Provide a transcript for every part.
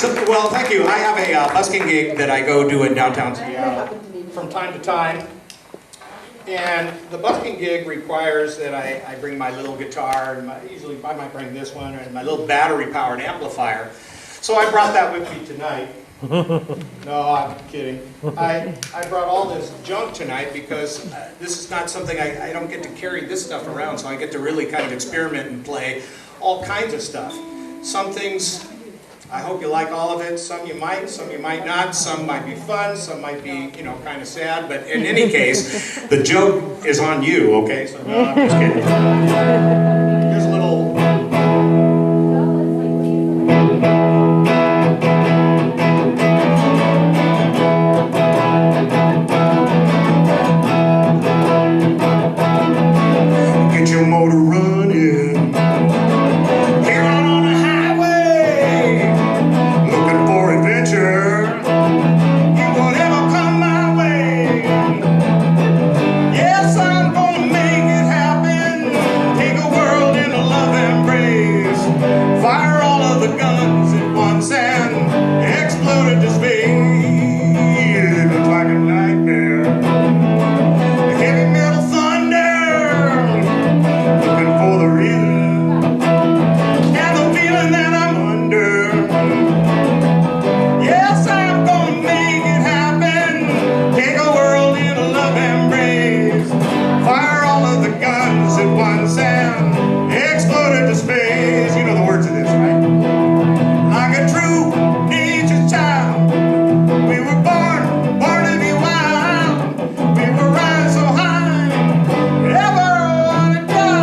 Well, thank you. I have a busking gig that I go do in downtown Seattle from time to time. And the busking gig requires that I bring my little guitar, and usually I might bring this one, and my little battery-powered amplifier. So I brought that with me tonight. No, I'm kidding. I brought all this junk tonight because this is not something I don't get to carry this stuff around, so I get to really kind of experiment and play all kinds of stuff. Some things, I hope you like all of it. Some you might not. Some might be fun, some might be, you know, kind of sad. But in any case, the joke is on you, okay? So no, I'm just kidding. Here's a little... Get your motor running. Here on the highway, looking for adventure. You won't ever come my way. Yes, I'm gonna make it happen. Take a world in a love embrace. Fire all of the guns at once and explode into space. It looks like a nightmare. Heavy metal thunder, looking for the reason and the feeling that I'm under. Yes, I'm gonna make it happen. Take a world in a love embrace. Fire all of the guns at once and explode into space. You know the words of this, right? Like a true nature's child, we were born to be wild. We were riding so high, never wanna die.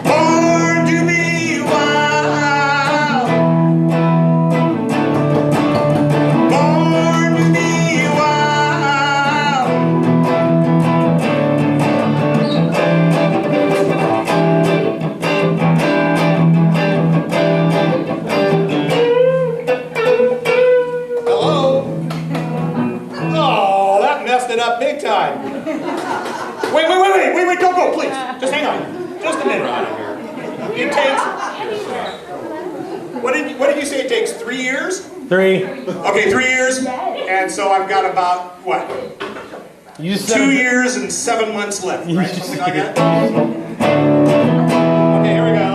Born to be wild. Born to be wild. Hello? Oh, that messed it up big time. Wait, don't go, please. Just hang on. Just a minute. It takes... What did you say it takes, 3 years? 3. Okay, 3 years. And so I've got about, what? You said 2 years and 7 months left, right? Something like that? Okay, here we go.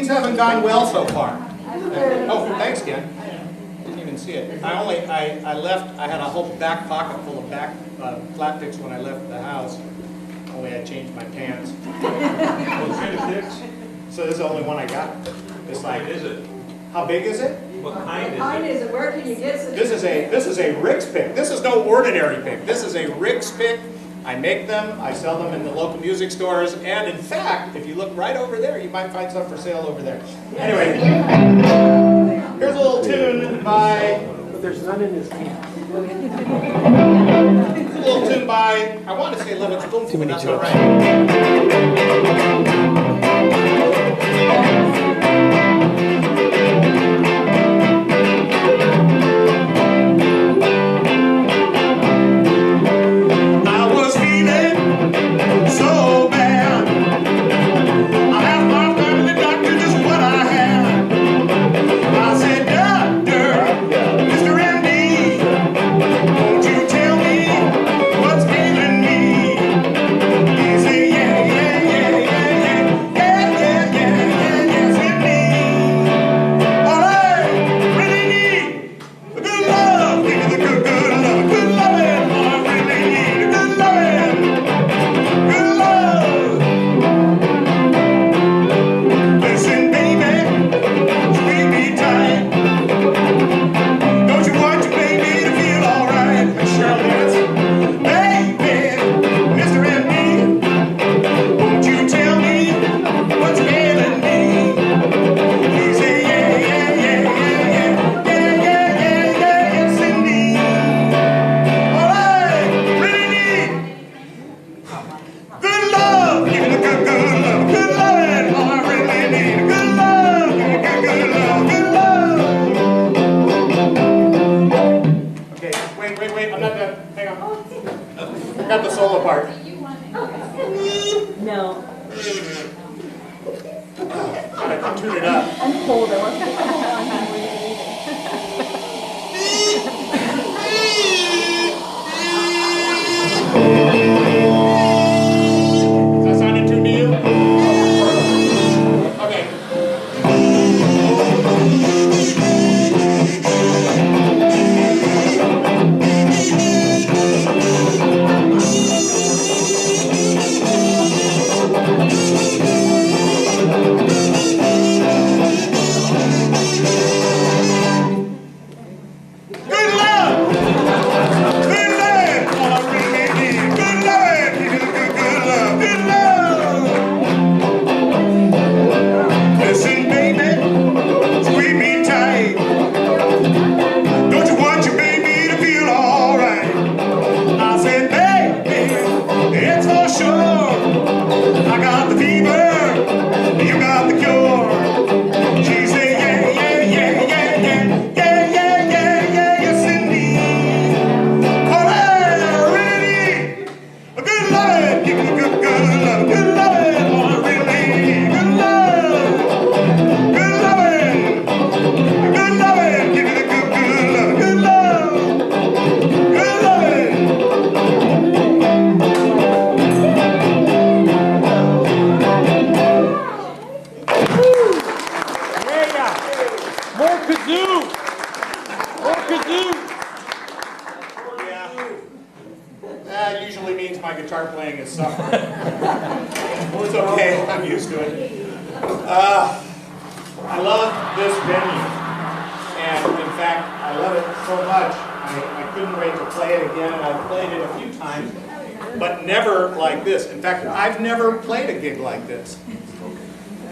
things haven't gone well so far. Oh, thanks, Ken. Didn't even see it. I left, I had a whole back pocket full of flat picks when I left the house. Only I changed my pants. What kind of picks? So this is the only one I got. It's What like, kind is it? how big is it? What kind is Mine it? is, where can you get such? This is a Rick's pick. This is no ordinary pick. This is a Rick's pick. I make them, I sell them in the local music stores, and in fact, if you look right over there, you might find some for sale over there. Anyway, here's a little tune by... But there's none in his camp. Here's a little tune by, I want to say Living Spoonful, but that's not Wait, I'm not done. Hang on. I got the solo part. No. Gotta tune it up. I'm cold. I want to Is that sounding too new? Okay. That usually means my guitar playing is suffering. It's okay, I'm used to it. I love this venue. And in fact, I love it so much, I couldn't wait to play it again, and I've played it a few times, but never like this. In fact, I've never played a gig like this.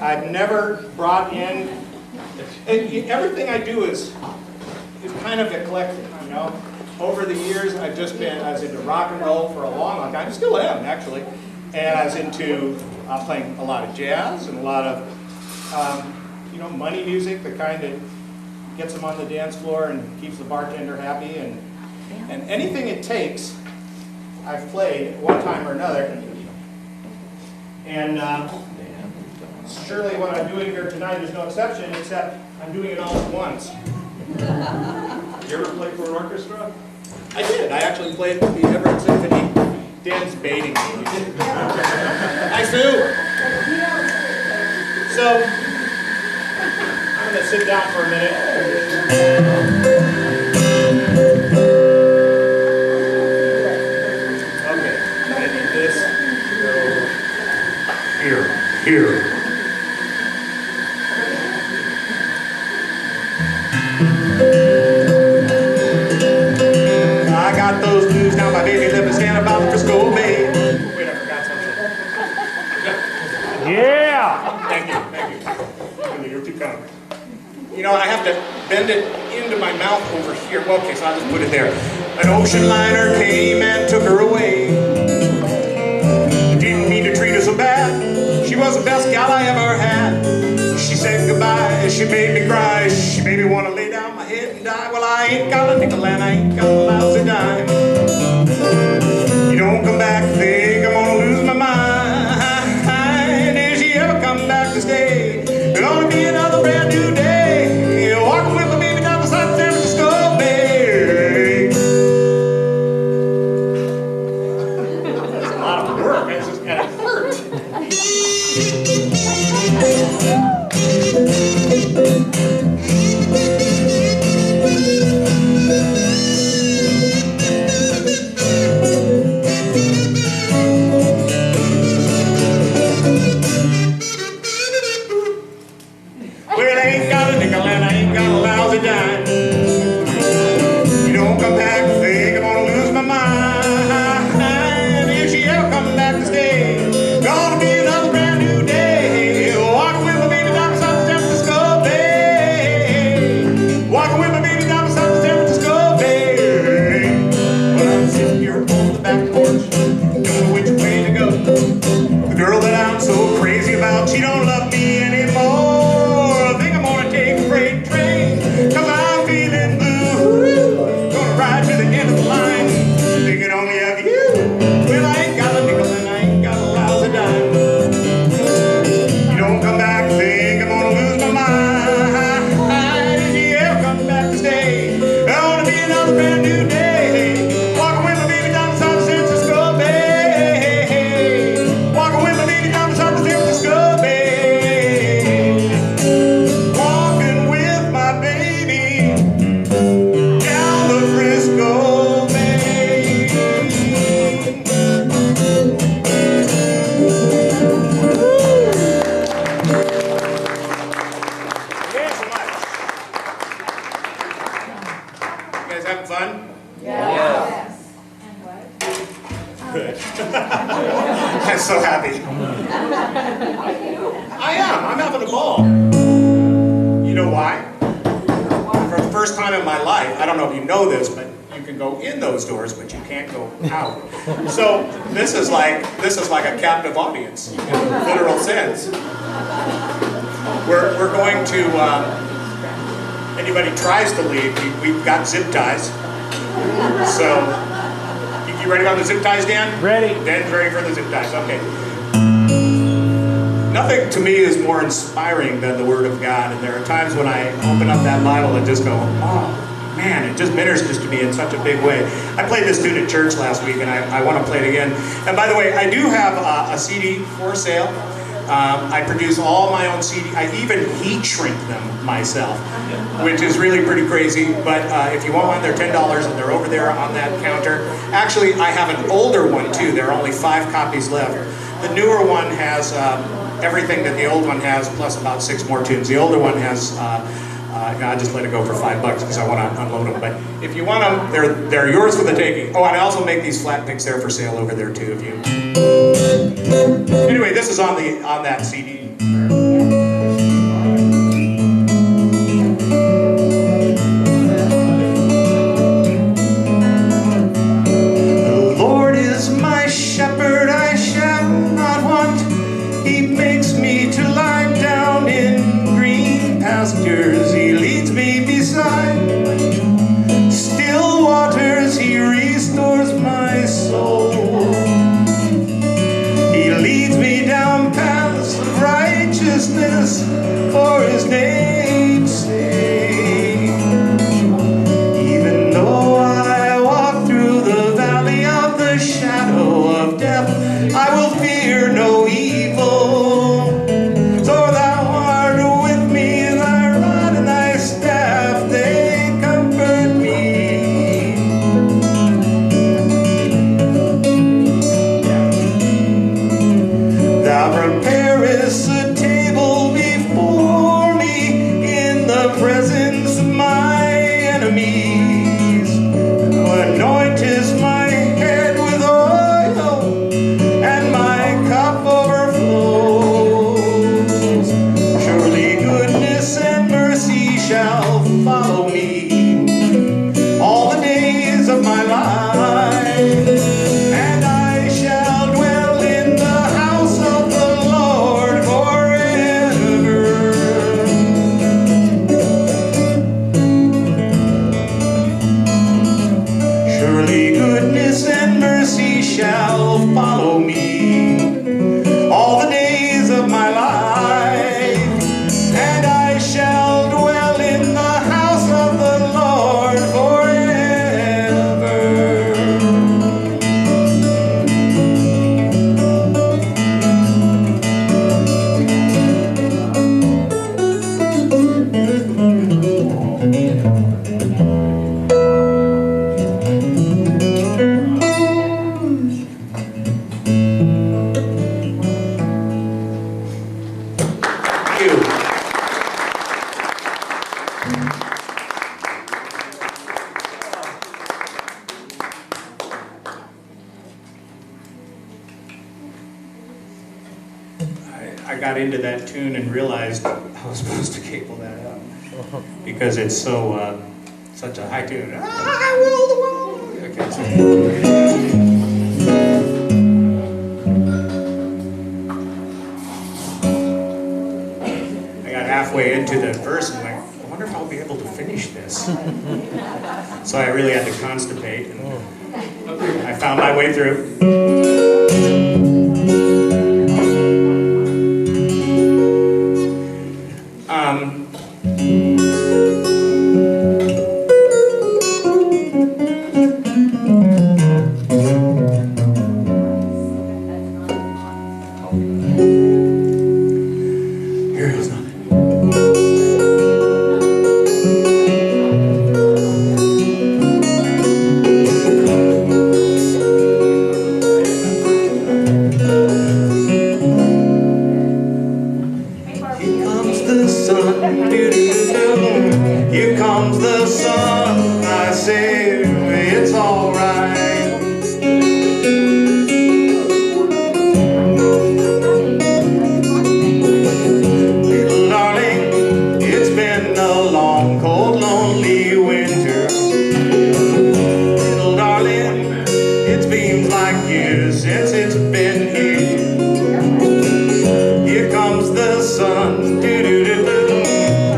I've never brought in, everything I do is kind of eclectic, you know. Over the years, I was into rock and roll for a long time. Still am, actually. And I was into playing a lot of jazz and a lot of, money music, the kind that gets them on the dance floor and keeps the bartender happy. And anything it takes, I've played at one time or another. And surely what I'm doing here tonight is no exception, except I'm doing it all at once. You ever play for an orchestra? I did. I actually played with the Everett Symphony. Dan's baiting me. I do. So, going to sit down for a minute. Okay, I need this to go here. I got those blues now, my baby living stand about the Frisco Bay. Wait, I forgot something. Yeah! Thank you. Really, you're too kind. You know, I have to bend it into my mouth over here. Well, okay, so I'll just put it there. An ocean liner came and took her away. Didn't mean to treat her so bad. She was the best gal I ever had. She said goodbye, she made me cry. She made me want to lay down my head and die. Well, I ain't got a nickel and I ain't got a lousy dime. You don't come back, think I'm gonna lose my mind. If she ever come back to stay, it's gonna be another brand new day. Walking with my baby down the side of San Francisco Bay. That's a lot of work, and it hurt. Well, I ain't got a nickel and I ain't got a lousy dime. You don't come back, think I'm gonna lose my mind. If she ever come back to stay, gonna be another brand new day. Walking with my baby down the side of San Francisco Bay. Walking with my baby down the side of San Francisco Bay. Well, I'm sitting here on the back porch, don't know which way to go. The girl that I'm so crazy about, she don't love me anymore. Freight train, cause I'm feeling blue. Gonna ride to the end of the line, thinking only of you. Well, I ain't got a nickel and I ain't got a lousy dime. You don't come back, think I'm gonna lose my mind. If you ever come back to stay, gonna be another brand new day. Walking with my baby down the side of San Francisco Bay. Walking with my baby down the side of San Francisco Bay. Having fun? Yes. Good. I'm so happy. I am. I'm having a ball. You know why? For the first time in my life, I don't know if you know this, but you can go in those doors, but you can't go out. So this is like a captive audience in a literal sense. We're going to. Anybody tries to leave, we've got zip ties. So, you ready on the zip ties, Dan? Ready. Dan's ready for the zip ties, okay. Nothing to me is more inspiring than the Word of God, and there are times when I open up that Bible and just go, oh, man, it just ministers to me in such a big way. I played this tune at church last week, and I want to play it again. And by the way, I do have a CD for sale. I produce all my own CD. I even heat shrink them myself, which is really pretty crazy. But if you want one, they're $10 and they're over there on that counter. Actually, I have an older one too. There are only 5 copies left. The newer one has everything that the old one has, plus about 6 more tunes. The older one has, I just let it go for $5 because I want to unload them. But if you want them, they're yours for the taking. Oh, and I also make these flat picks there for sale over there too. If you. Anyway, this is on that CD. The Lord is my shepherd, I shall not want. He makes me to lie down in green pastures. He leads me beside still waters. He restores my soul. He leads me down paths of righteousness I got into that tune and realized I was supposed to cable that up because it's so such a high tune. I will the world. Okay, so. I got halfway into the verse and I wonder if I'll be able to finish this. So I really had to constipate, and I found my way through. Here's nothing. Here comes the sun, doo-doo-doo. Here comes the sun, I say it's alright. Little darling, it's been a long, cold, lonely winter. Little darling, it seems like years since it's been here. Here comes the sun, doo-doo-doo-doo.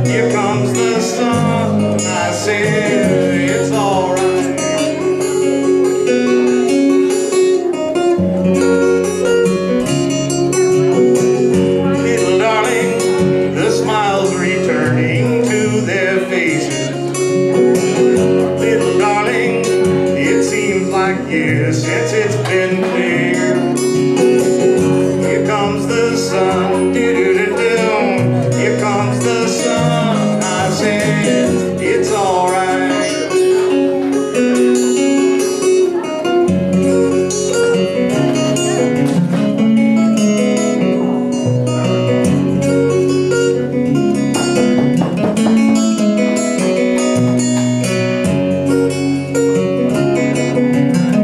Here comes the sun, I say it's alright. Little darling, the smiles returning to their faces. Little darling, it seems like years since it's been clear. Here comes the sun, doo-doo-doo-doo. Here comes the sun, I say it's alright.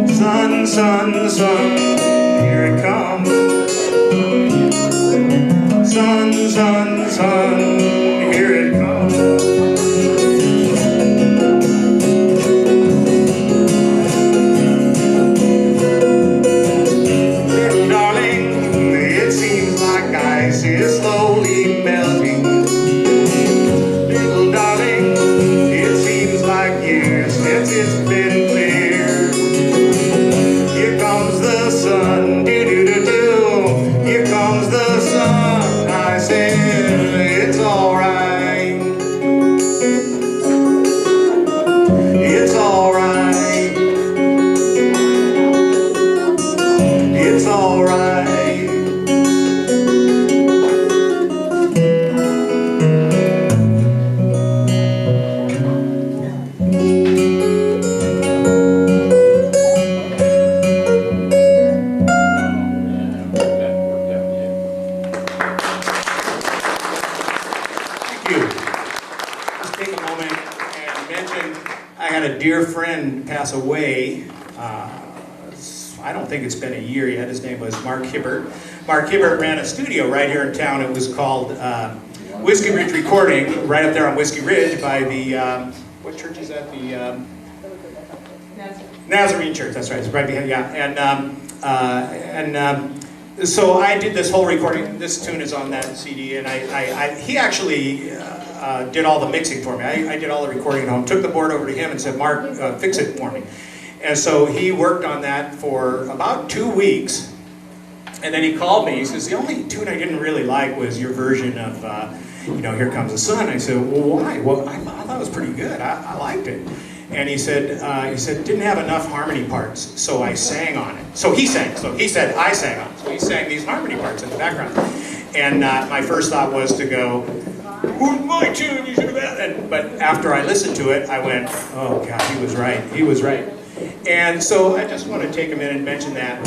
Sun, sun, sun, here it comes. Sun, sun, sun, here it comes. Little darling, it seems like ice is slowly melting. Little darling, it seems like years since it's been clear. Here comes the sun, doo-doo-doo-doo. Here comes the sun, I say it's alright. It's alright. It's alright. Thank you. Just take a moment and mention I had a dear friend pass away. I don't think it's been a year yet. His name was Mark Hibbert. Mark Hibbert ran a studio right here in town. It was called Whiskey Ridge Recording, right up there on Whiskey Ridge by the, what church is that? The Nazarene Church, that's right. It's right behind, yeah. So I did this whole recording. This tune is on that CD, and he actually did all the mixing for me. I did all the recording at home. Took the board over to him and said, "Mark, fix it for me." And so he worked on that for about 2 weeks, and then he called me. He says, "The only tune I didn't really like was your version of, Here Comes the Sun." I said, "Well, why?" "Well, I thought it was pretty good. I liked it." And he said, didn't have enough harmony parts, so I sang on it. So he sang, so he said I sang on it. So he sang these harmony parts in the background. And my first thought was to go, "Who's my tune? You should have had it." But after I listened to it, I went, "Oh God, he was right. He was right." And so I just want to take a minute and mention that.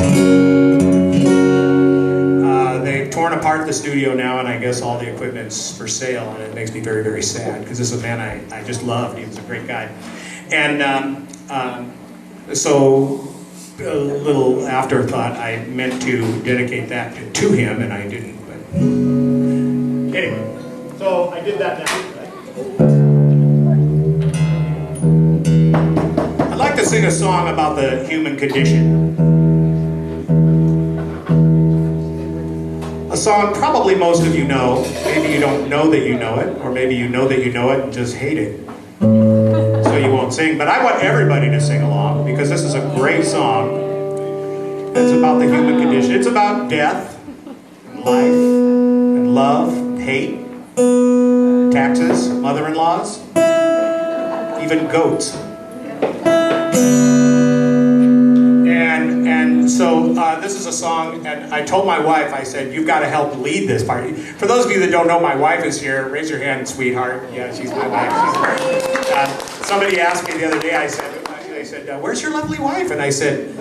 They've torn apart the studio now, and I guess all the equipment's for sale, and it makes me very, very sad, because this is a man I just loved. He was a great guy. And so a little afterthought, I meant to dedicate that to him, and I didn't, but Anyway, so I did that now. I'd like to sing a song about the human condition. A song probably most of you know. Maybe you don't know that you know it, or maybe you know that you know it and just hate it. So you won't sing. But I want everybody to sing along because this is a great song. It's about the human condition. It's about death, and life, and love, and hate, taxes, mother-in-laws, even goats. And so this is a song, and I told my wife, I said, you've got to help lead this party. For those of you that don't know, my wife is here. Raise your hand, sweetheart. Yeah, she's my wife. Somebody asked me the other day, they said, where's your lovely wife? And I said,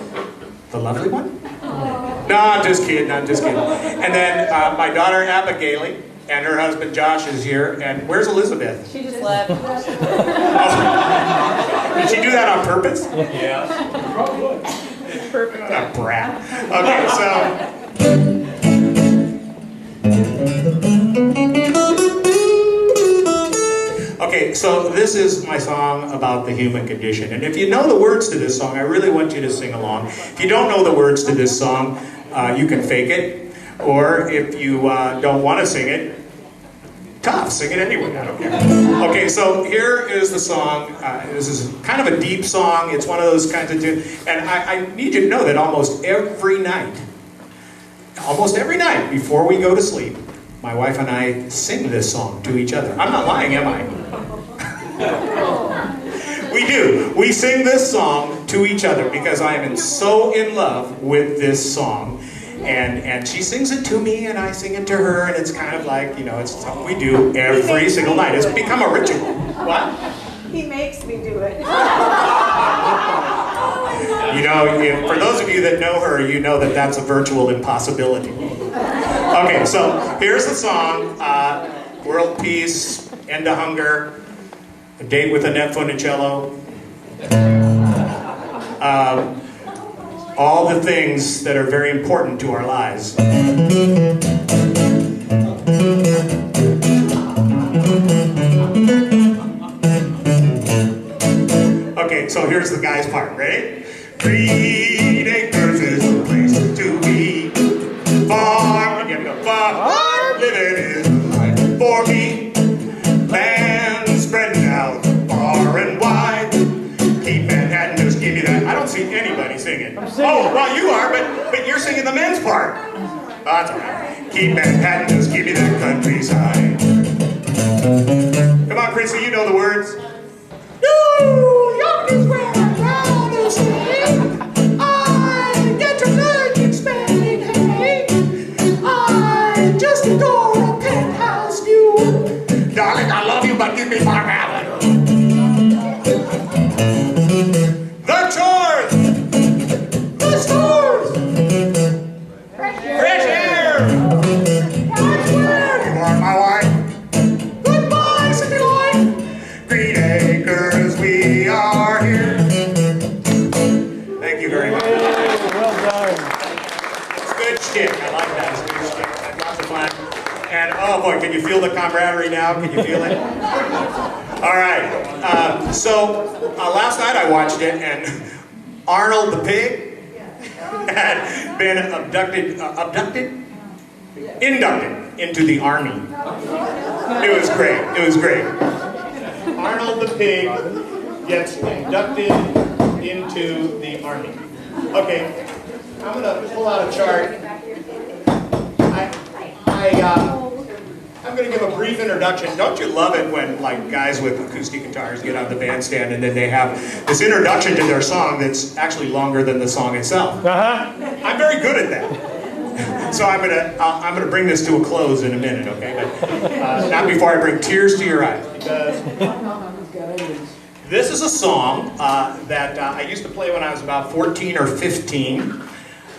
the lovely one? No, I'm just kidding, I'm just kidding. And then my daughter Abigail and her husband Josh is here. And where's Elizabeth? She just left. Oh. Did she do that on purpose? Yeah. Probably. Perfect. What a brat. Okay, so. Okay, so this is my song about the human condition. And if you know the words to this song, I really want you to sing along. If you don't know the words to this song, you can fake it. Or if you don't want to sing it, tough, sing it anyway, I don't care. Okay, so here is the song. This is kind of a deep song. It's one of those kinds of tunes. And I need you to know that almost every night before we go to sleep, my wife and I sing this song to each other. I'm not lying, am I? We do. We sing this song to each other because I am so in love with this song. And she sings it to me, and I sing it to her, and it's kind of like, you know, it's something we do every single night. It's become a ritual. What? He makes me do it. You know, for those of you that know her, you know that that's a virtual impossibility. Okay, so here's the song, World Peace, End to Hunger, A Date with Annette Funicello. All the things that are very important to our lives. Okay, so here's the guy's part. Ready? 3 acres is the place to be. Farm, you go farm, living is life for me. Land spreading out far and wide. Keep Manhattan, just give me that. I don't see anybody singing. I'm singing. Oh, well, you are, but you're singing the men's part. Oh, that's all right. Keep Manhattan, just give me that countryside. Come on, Chrissy, you know the words. New York is where I'd rather stay. I get to learn in Spain, hey. I just adore a penthouse view. Darling, I love you, but give me Park Avenue. The chores! The stores! Fresh air! You are my wife. Goodbye, city life. Green Acres, we are here. Thank you very much. Well done. It's good shit. I like that. It's good shit. Lots of fun. And oh boy, can you feel the camaraderie now? Can you feel it? All right. So last night I watched it, and Arnold the pig had been inducted into the army. It was great. It was great. Arnold the pig gets inducted into the army. Okay, I'm gonna pull out a chart. I'm going to give a brief introduction. Don't you love it when like guys with acoustic guitars get on the bandstand and then they have this introduction to their song that's actually longer than the song itself? I'm very good at that. So I'm gonna bring this to a close in a minute, okay? But not before I bring tears to your eyes, because this is a song that I used to play when I was about 14 or 15.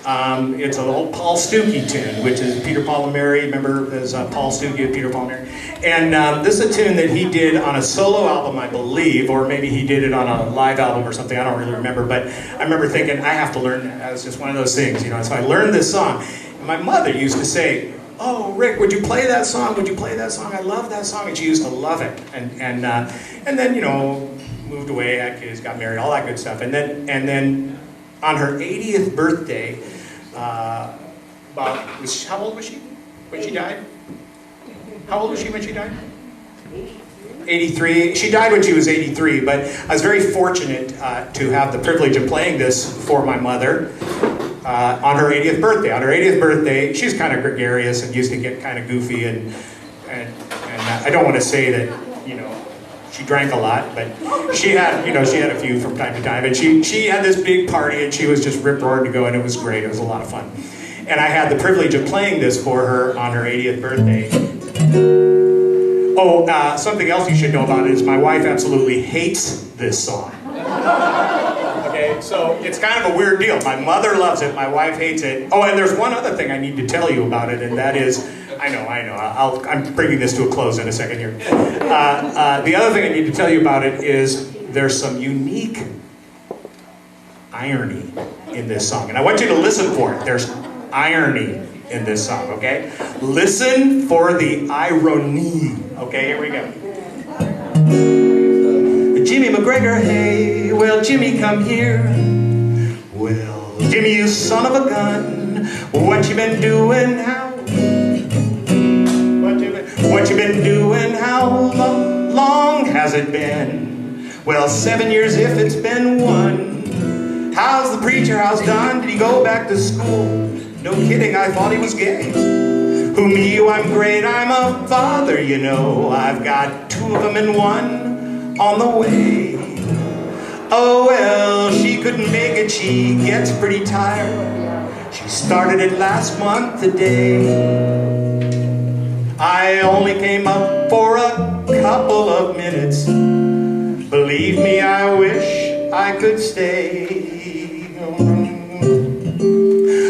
It's an old Paul Stuckey tune, which is Peter, Paul, and Mary. Remember, there's Paul Stuckey of Peter, Paul, and Mary. And this is a tune that he did on a solo album, I believe, or maybe he did it on a live album or something. I don't really remember, but I remember thinking, I have to learn that. It was just one of those things, you know. So I learned this song. And my mother used to say, "Oh, Rick, would you play that song? Would you play that song? I love that song." And she used to love it. And then, you know, moved away, had kids, got married, all that good stuff. And then on her 80th birthday, how old was she when she died? How old was she when she died? 83. She died when she was 83, but I was very fortunate to have the privilege of playing this for my mother on her 80th birthday. On her 80th birthday, she was kind of gregarious and used to get kind of goofy, and I don't want to say that, you know, she drank a lot, but she had a few from time to time, and she had this big party, and she was just rip-roaring to go, and it was great. It was a lot of fun. And I had the privilege of playing this for her on her 80th birthday. Oh, something else you should know about it is my wife absolutely hates this song. Okay, so it's kind of a weird deal. My mother loves it, my wife hates it. Oh, and there's one other thing I need to tell you about it, and that is, I know, I'm bringing this to a close in a second here. The other thing I need to tell you about it is there's some unique irony in this song, and I want you to listen for it. There's irony in this song, okay? Listen for the irony. Okay, here we go. Jimmy McGregor, hey, well, Jimmy, come here. Well, Jimmy, you son of a gun, what you been doing? What you been doing? How long has it been? Well, 7 years if it's been one. How's the preacher? How's Don? Did he go back to school? No kidding, I thought he was gay. Who me, you, I'm great, I'm a father, you know. I've got 2 of them and 1 on the way. Oh well, she couldn't make it, she gets pretty tired. She started it last month today. I only came up for a couple of minutes. Believe me, I wish I could stay.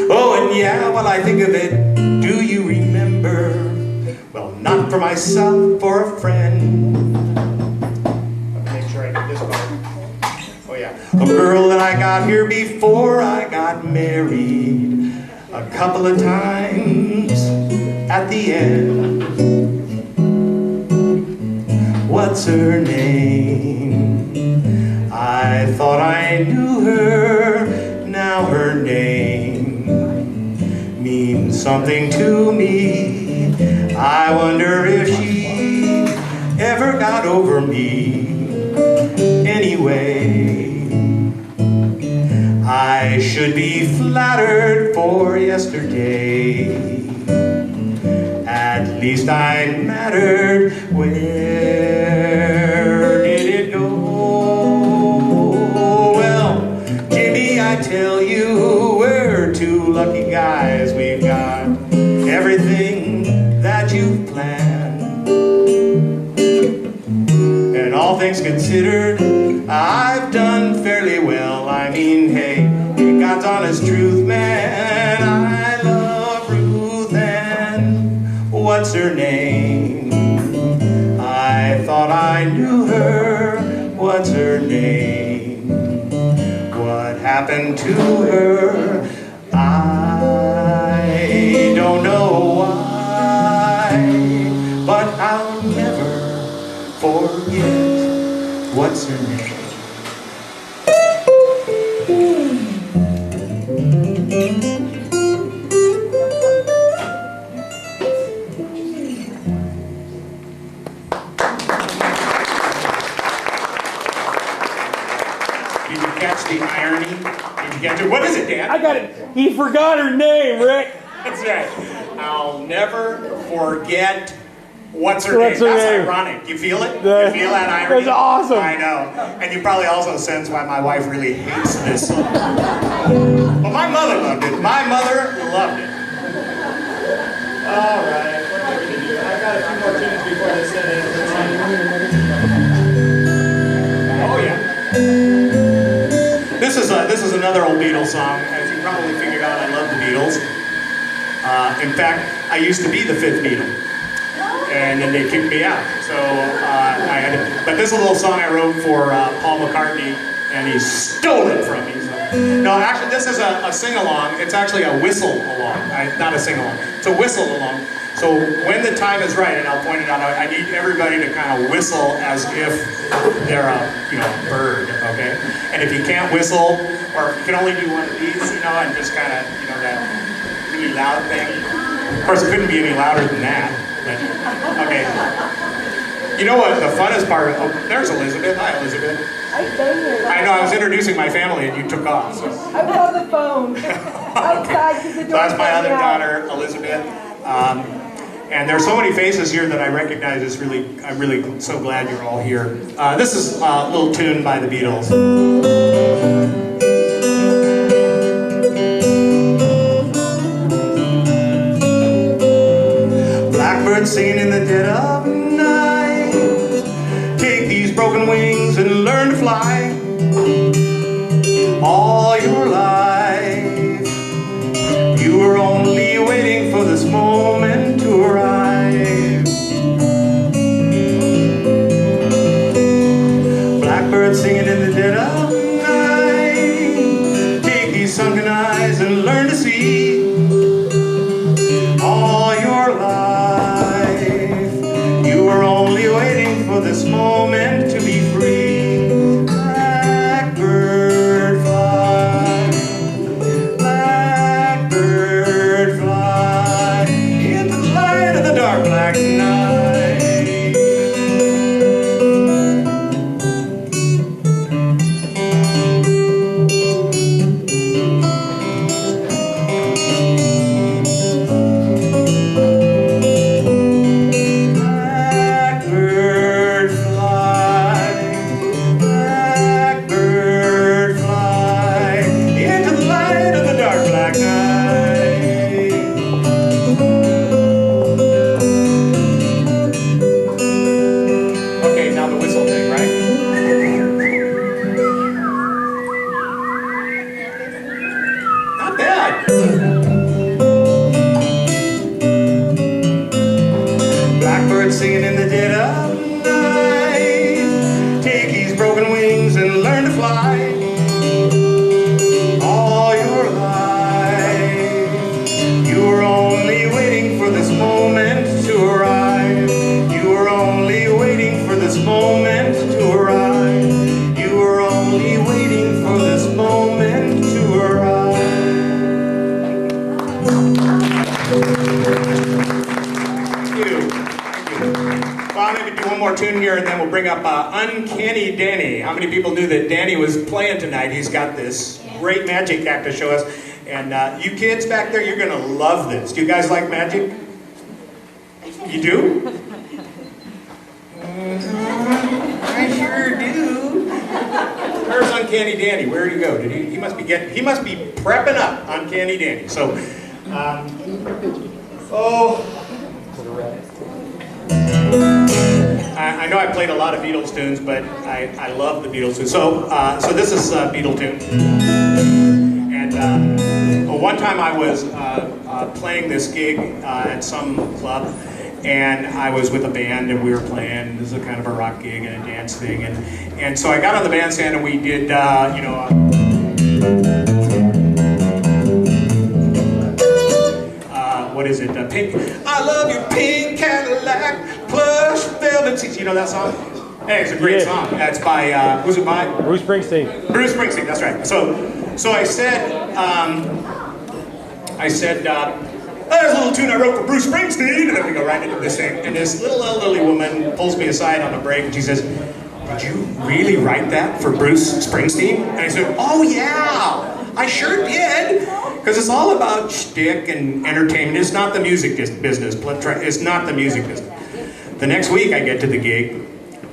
Oh, and yeah, while I think of it, do you remember? Well, not for myself, for a friend. Let me make sure I get this part. Oh, yeah. A girl that I got here before I got married a couple of times at the end. What's her name? I thought I knew her. Now her name means something to me. I wonder if she ever got over me. Anyway, I should be flattered for yesterday. At least I mattered. Where did it go? I tell you, we're 2 lucky guys. We've got everything that you've planned. And all things considered, I've done fairly well. I mean, hey, in God's honest truth, man, I love Ruth, and what's her name? I thought I knew her. What's her name? What happened to her? I don't know why, but I'll never forget. What's her name? Did you catch the irony? Did you catch it? What is it, Dan? I got it. He forgot her name, Rick. That's right. I'll never forget. What's her name? What's her That's name? ironic. You feel it? You feel that irony? That's awesome. I know. And you probably also sense why my wife really hates this song. But my mother loved it. My mother loved it. All right. What am I going to do? I've got a few more tunes before this ends. Oh, yeah. This is another old Beatles song. As you probably figured out, I love the Beatles. In fact, I used to be the 5th Beatle. And then they kicked me out. So I had to, but this is a little song I wrote for Paul McCartney, and he stole it from me. So No, actually, this is a sing-along. It's actually a whistle-along, not a sing-along. It's a whistle-along. So when the time is right, and I'll point it out, I need everybody to kind of whistle as if they're a bird, okay? And if you can't whistle, or you can only do one of these, and just kind of, that really loud thing. Of course, it couldn't be any louder than that, but, okay. You know what the funnest part, oh, there's Elizabeth. Hi, Elizabeth. I know, I was introducing my family and you took off. So. I was on the phone outside because the door. So that's my other daughter, Elizabeth. And there's so many faces here that I recognize. I'm really so glad you're all here. This is a little tune by the Beatles. Blackbird singing in the dead of night. Take these broken wings and learn to fly. All your life, you were only waiting for this moment to arrive. Blackbird singing in the dead of night. Take these sunken eyes and learn to see. All your life, you were only waiting for this moment to be free. Blackbird fly, blackbird fly, in the light of the dark black night. Singing in the dead of night. Take these broken wings and learn to fly. All your life, you were only waiting for this moment to arrive. You were only waiting for this moment to arrive. You were only waiting for this moment to arrive. Thank you. Well, I'm going to do one more tune here and then we'll bring up Uncanny Danny. How many people knew that Danny was playing tonight? He's got this great magic act to show us. And you kids back there, you're going to love this. Do you guys like magic? You do? I sure do. Where's Uncanny Danny? Where did he go? He must be prepping up Uncanny Danny. So, I know I played a lot of Beatles tunes, but I love the Beatles tunes. So this is a Beatle tune. And one time I was playing this gig at some club, and I was with a band, and we were playing. This is a kind of a rock gig and a dance thing, and so I got on the bandstand, and we did, what is it? Pink. I love your pink Cadillac, plush velvet seats. You know that song? Hey, it's a great song. That's by who's it by? Bruce Springsteen. Bruce Springsteen. That's right. So I said, there's a little tune I wrote for Bruce Springsteen, and then we go right into this thing. And this little elderly woman pulls me aside on a break, and she says, "Did you really write that for Bruce Springsteen?" And I said, "Oh yeah, I sure did." Because it's all about shtick and entertainment. It's not the music business. It's not the music business. The next week I get to the gig.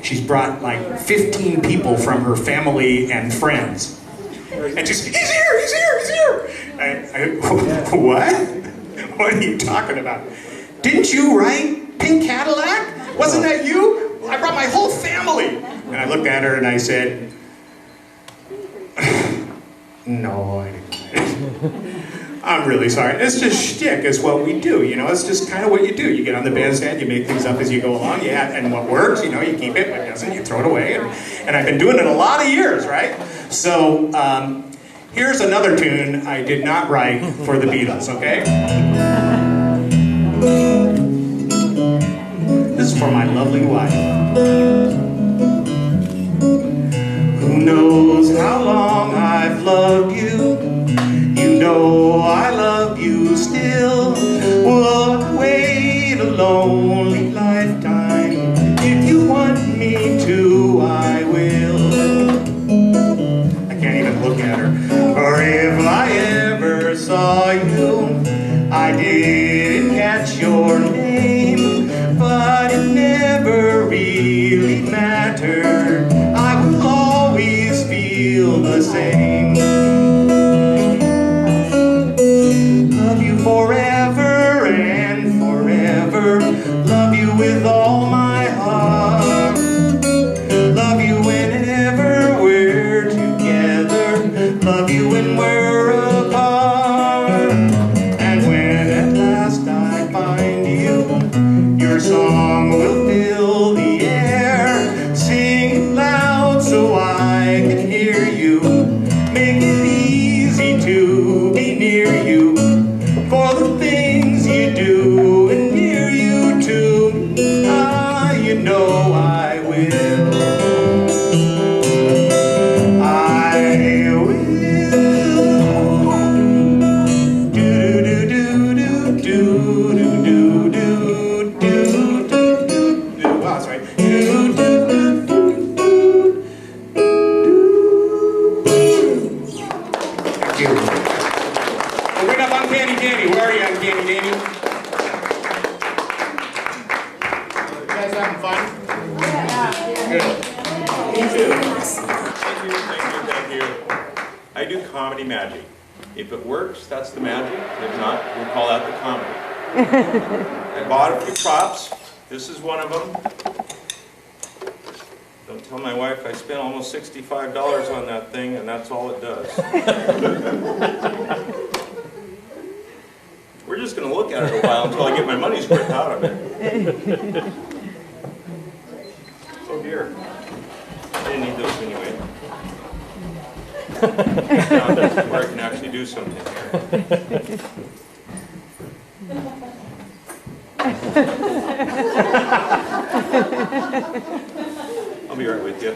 She's brought like 15 people from her family and friends. And she's, he's here, he's here, he's here. What? What are you talking about? Didn't you write Pink Cadillac? Wasn't that you? I brought my whole family. And I looked at her and I said, no, I didn't. I'm really sorry. It's just shtick. It's what we do, It's just kind of what you do. You get on the bandstand, you make things up as you go along, and what works, you keep it. What doesn't, you throw it away. And I've been doing it a lot of years, right? So Here's another tune I did not write for the Beatles, okay? This is for my lovely wife. Who knows how long I've loved you? You know I love you still. Will wait a lonely lifetime. If you want me to, I will. I can't even look at her. Or if I ever saw you, I didn't catch your name, but it never really mattered. I will always feel the same. Love you forever and forever. Love you with all my heart. Love you whenever we're together. Love you when we're apart. And when at last I find you, your song will fill the air. Sing it loud so I can hear you. Make it easy to be near you. For the things you do and near you to me, you know I will. I will. Do do do do do do do do do do do. Wow, that's right. Do do do do do. Thank you. We'll bring up Uncanny Danny. Where are you, Uncanny Danny? You guys having fun? Good. Me too. Thank you. I do comedy magic. If it works, that's the magic. If not, we'll call that the comedy. I bought a few props. This is one of them. Don't tell my wife I spent almost $65 on that thing, and that's all it does. We're just going to look at it a while until I get my money's worth out of it. Oh dear. I didn't need those anyway. Now this is where I can actually do something here. I'll be right with you.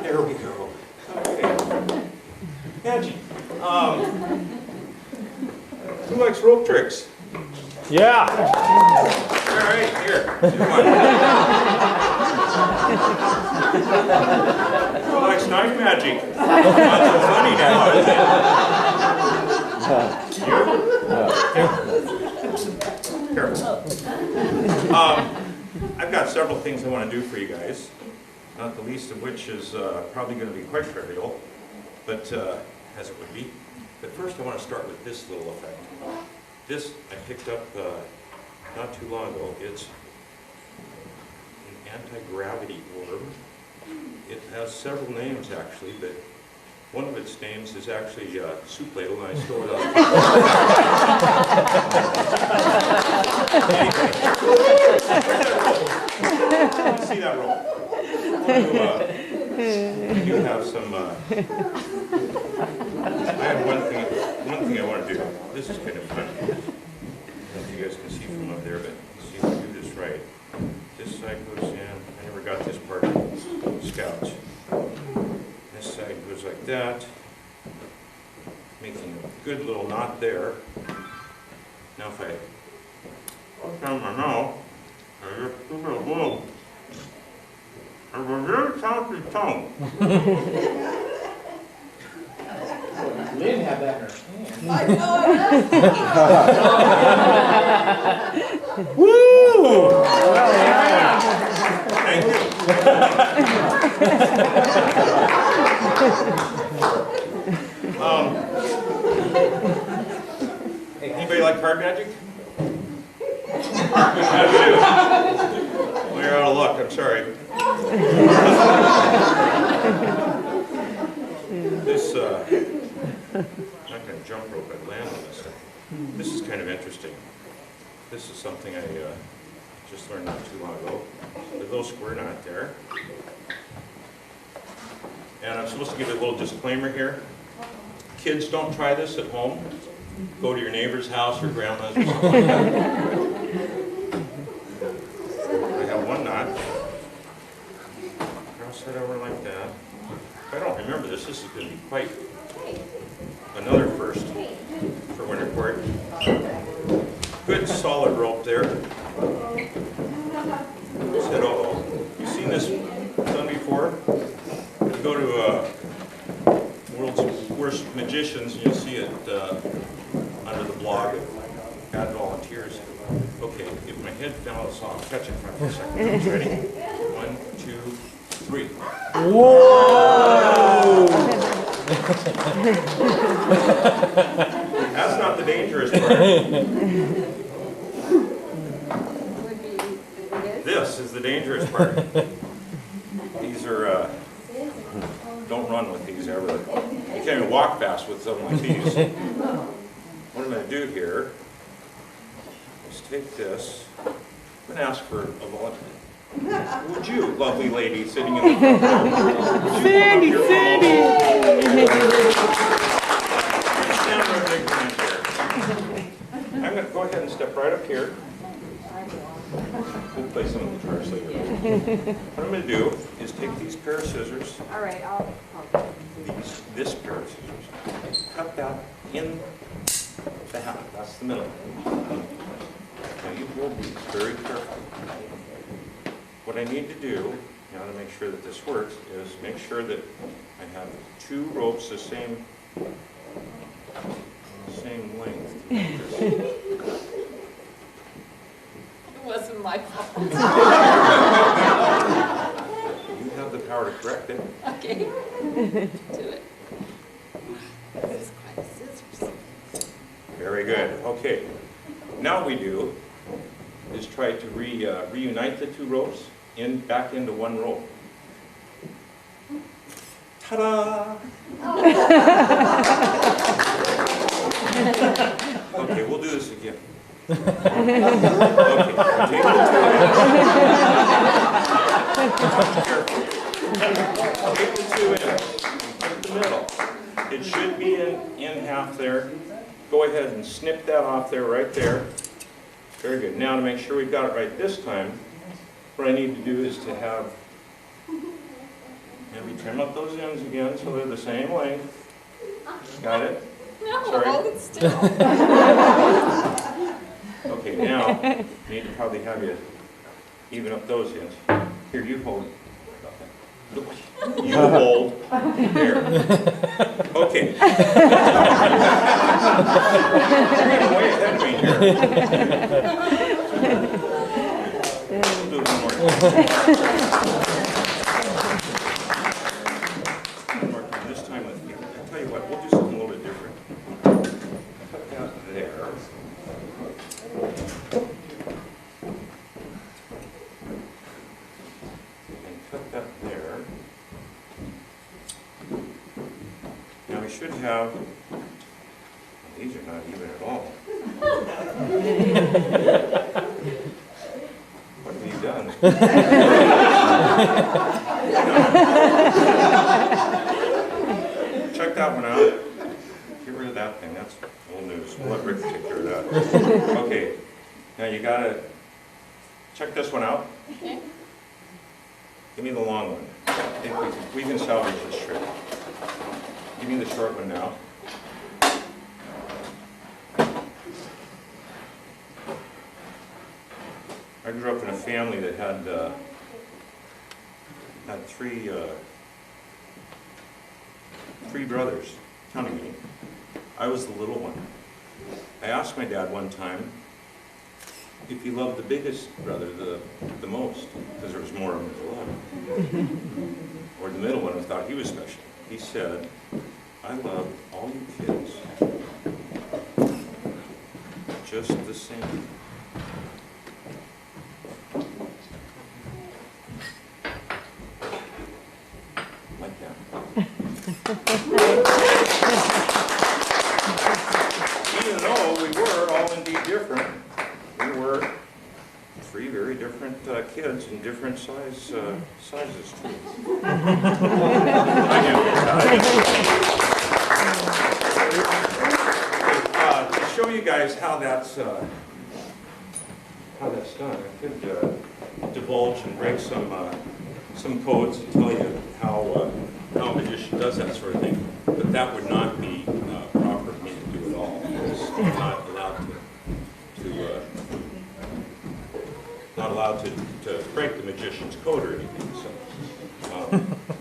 There we go. Okay. Angie, who likes rope tricks? Yeah. All right, here. Do one. Who likes knife magic? Not so funny now, is it? You? Here. I've got several things I want to do for you guys, not the least of which is probably going to be quite trivial, but as it would be. But first I want to start with this little effect. This I picked up not too long ago. It's an anti-gravity orb. It has several names actually, but one of its names is actually soup ladle, and I stole it on the see that roll. I do have some. I have one thing I want to do. This is kind of fun. I don't know if you guys can see from up there, but see if I do this right. This side goes in. I never got this part of Scouts. This side goes like that, making a good little knot there. Now if I walk down my mouth, I just do a little blow. I have a very choppy tongue. Lynn had that in her hand. I know it. Woo! Thank you. Anybody like card magic? I do. Well, you're out of luck, I'm sorry. This, I'm not going to jump rope, I'd land on this. This is kind of interesting. This is something I just learned not too long ago. The little square knot there. And I'm supposed to give a little disclaimer here. Kids, don't try this at home. Go to your neighbor's house or grandma's or something like that. I have one knot. Cross that over like that. If I don't remember this, this is going to be quite another first for WinterCourt. Good solid rope there. Said, uh-oh. You seen this done before? If you go to World's Worst Magicians, you'll see it under the blog of Bad Volunteers. Okay, if my head fell, so I'll catch it for a second. Ready? 1, 2, 3. Whoa! That's not the dangerous part. This is the dangerous part. These are, don't run with these ever. You can't even walk fast with something like these. What I'm going to do here is take this. I'm going to ask for a volunteer. Would you, lovely lady sitting in the front row, Sandy, Sandy! Stand right behind here. I'm going to go ahead and step right up here. We'll play some of the guitars later. What I'm going to do is take these pair of scissors. All right, This pair of scissors. Cut that in the half. That's the middle. Now you hold these very carefully. What I need to do now to make sure that this works is make sure that I have 2 ropes the same length. it wasn't my fault. You have the power to correct it. Okay, do it. This is quite a scissors. Very good. Okay. Now what we do is try to reunite the 2 ropes back into one rope. Ta-da! Okay, we'll do this again. Okay, take the 2 ends. Put the middle. It should be in half there. Go ahead and snip that off there, right there. Very good. Now to make sure we've got it right this time, what I need to do is to have we trim up those ends again so they're the same length. Got it? No, Sorry. hold it still. Okay, now I need to probably have you even up those ends. Here, you hold it. You hold there. Okay. You're getting way ahead of me here. We'll do it one more time. One more time. This time with you. I'll tell you what, we'll do something a little bit different. Cut that there. And cut that there. Now we should have, these are not even at all. What have you done? Check that one out. Get rid of that thing. That's old news. We'll let Rick take care of that. Okay. Now you gotta check this one out. Okay. Give me the long one. I think we can salvage this trick. Give me the short one now. I grew up in a family that had three brothers, counting me. I was the little one. I asked my dad one time if he loved the biggest brother the most, because there was more of him to love. Or the middle one who thought he was special. He said, I love all you kids just the same. Like that. Even though we were all indeed different, we were three very different kids in different sizes too. I you guys how that's done. I could divulge and break some codes and tell you how a magician does that sort of thing, but that would not be proper of me to do at all. Because I'm not allowed to break the magician's code or anything. So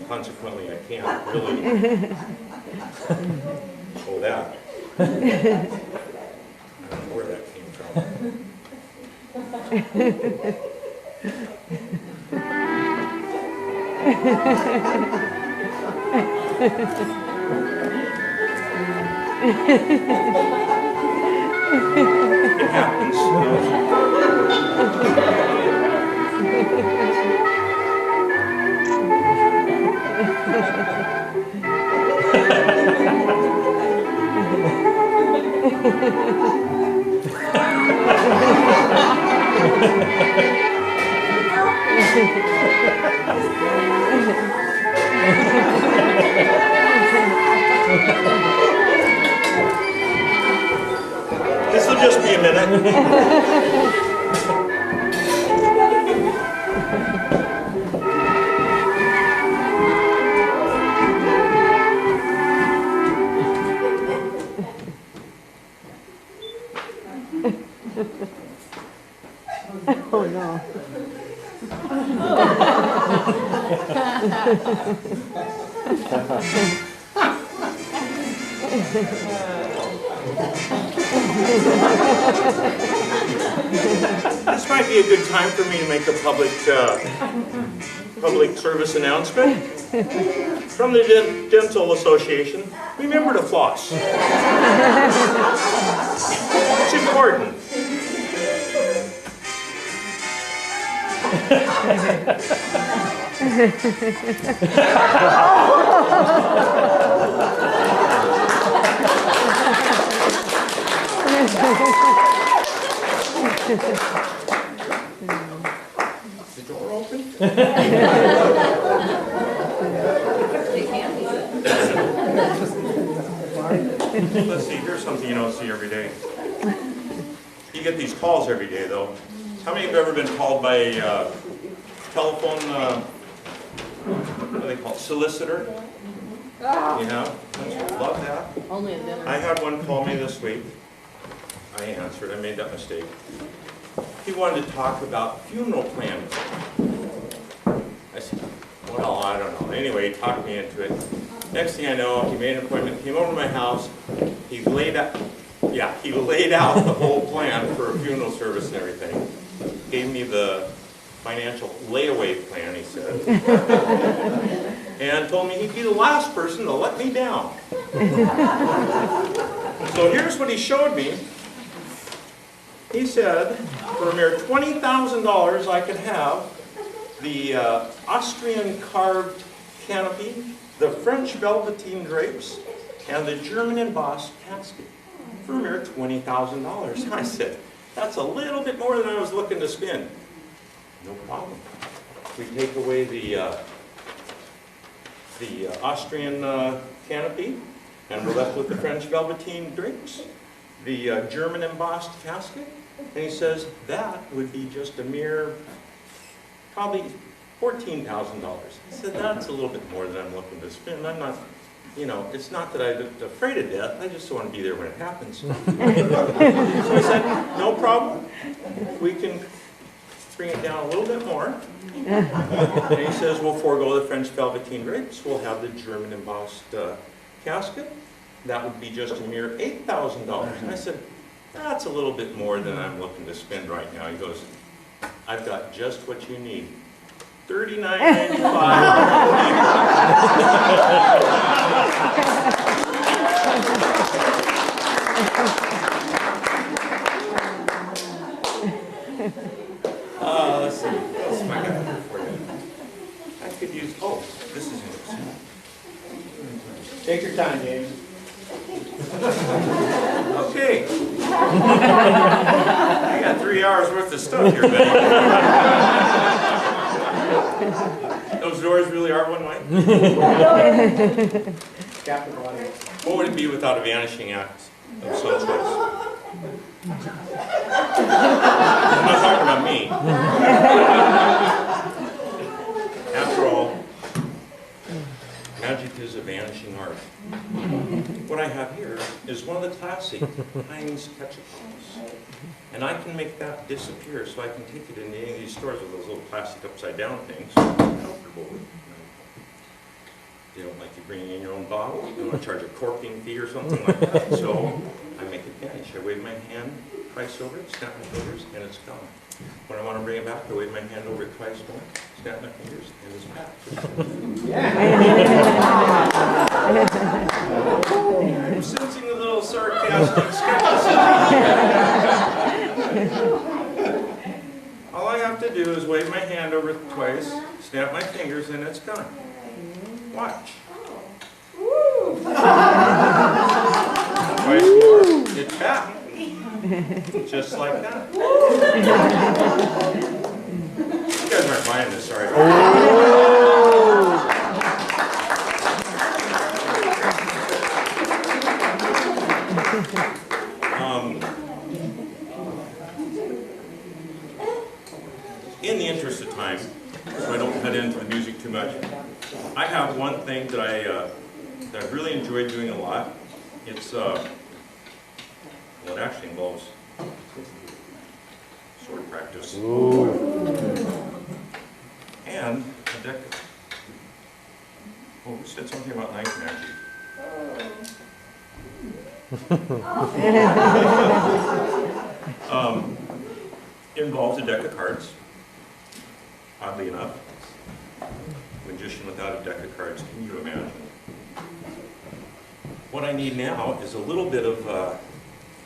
consequently, I can't really pull that. I don't know where that came from. It happens. This will just be a minute. Oh no. This might be a good time for me to make a public service announcement. From the Dental Association, remember to floss. It's important. The door open? They can be. Let's see, here's something you don't see every day. You get these calls every day, though. How many have ever been called by a telephone, what do they call it, solicitor? You know? Love that. Only in dinner. I had one call me this week. I answered, I made that mistake. He wanted to talk about funeral plans. I said, well, I don't know. Anyway, he talked me into it. Next thing I know, he made an appointment, came over to my house. He laid out the whole plan for a funeral service and everything. Gave me the financial layaway plan, he said. And told me he'd be the last person to let me down. So here's what he showed me. He said, for a mere $20,000, I could have the Austrian carved canopy, the French velveteen drapes, and the German embossed casket for a mere $20,000. I said, that's a little bit more than I was looking to spend. No problem. We take away the Austrian canopy, and we're left with the French velveteen drapes, the German embossed casket, and he says that would be just a mere, probably $14,000. I said, that's a little bit more than I'm looking to spend. I'm not, you know, it's not that I'm afraid of death, I just want to be there when it happens. So I said, no problem, we can bring it down a little bit more. And he says, we'll forego the French velveteen drapes, we'll have the German embossed casket. That would be just a mere $8,000. And I said, that's a little bit more than I'm looking to spend right now. He goes, I've got just what you need. Let's see. What else am I got here for you? I could use, oh, this is interesting. Take your time, James. Okay. I got 3 hours worth of stuff here, buddy. Those doors really are one way? Captain Body. What would it be without a vanishing act of some choice? I'm not talking about me. After all, magic is a vanishing art. What I have here is one of the classic Heinz ketchup bottles. And I can make that disappear, so I can take it into any of these stores with those little plastic upside down things. Comfortable with. They don't like you bringing in your own bottle. You don't want to charge a corking fee or something like that. So I make it vanish. I wave my hand twice over it, snap my fingers, and it's gone. When I want to bring it back, I wave my hand over it twice more, snap my fingers, and it's back. I'm sensing a little sarcastic skepticism. All I have to do is wave my hand over it twice, snap my fingers, and it's gone. Watch. Twice more, it's back. Just like that. You guys aren't buying this, sorry. In the interest of time, so I don't cut into the music too much, I have one thing that I really enjoy doing a lot. It's well, it actually involves sword practice. Ooh. And a deck. Oh, who said something about knife magic? Involves a deck of cards. Oddly enough, magician without a deck of cards. Can you imagine? What I need now is a little bit of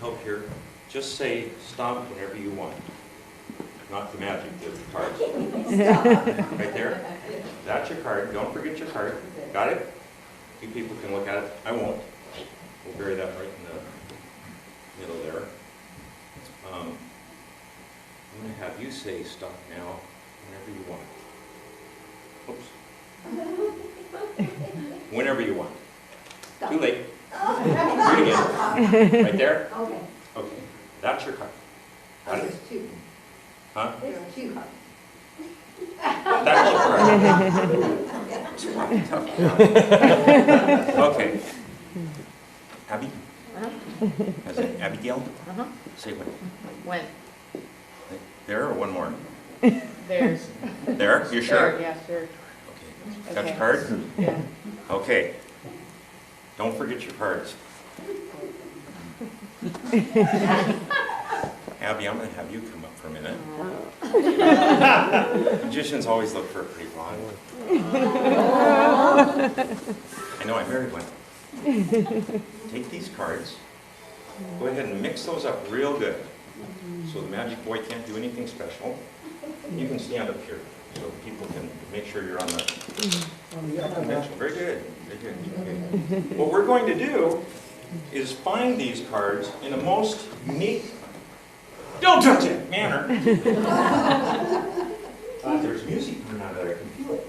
help here. Just say stop whenever you want. Not the magic, the cards. Right there. That's your card. Don't forget your card. Got it? You people can look at it. I won't. We'll bury that right in the middle there. I'm going to have you say stop now whenever you want. Oops. Whenever you want. Too late. Do it again. Right there? Okay. Okay. That's your card. Got it? There's two. Huh? There are two cards. That's your card. Okay. Abby? Is it Abigail? Say when. When? There or one more? There's. There? You sure? There, yeah, sure. Okay. Got Okay. your card? Yeah. Okay. Don't forget your cards. Abby, I'm going to have you come up for a minute. Magicians always look for a pretty blonde. I know, I married one. Take these cards. Go ahead and mix those up real good. So the magic boy can't do anything special. You can stand up here so people can make sure you're on the convention. Very good. Very good. Okay. What we're going to do is find these cards in a most unique, don't touch it, manner. There's music coming out of there. I can feel it.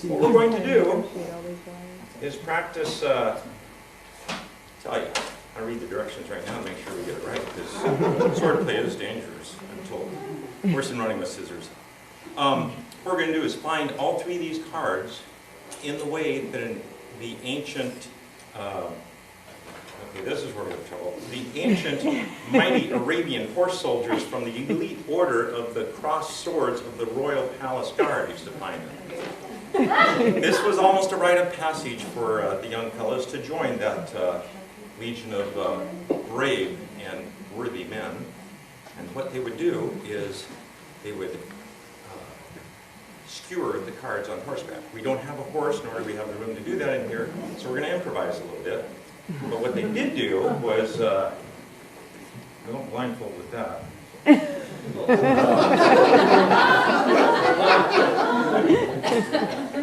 What we're going to do is practice, tell you, I read the directions right now to make sure we get it right, because sword play is dangerous, I'm told. Worse than running with scissors. What we're going to do is find all three of these cards in the way that in the ancient, okay, this is where we have trouble. The ancient, mighty Arabian horse soldiers from the elite order of the crossed swords of the Royal Palace Guard used to find them. This was almost a rite of passage for the young fellows to join that legion of brave and worthy men. And what they would do is they would skewer the cards on horseback. We don't have a horse, nor do we have the room to do that in here, so we're going to improvise a little bit. But what they did do was, I don't blindfold with that.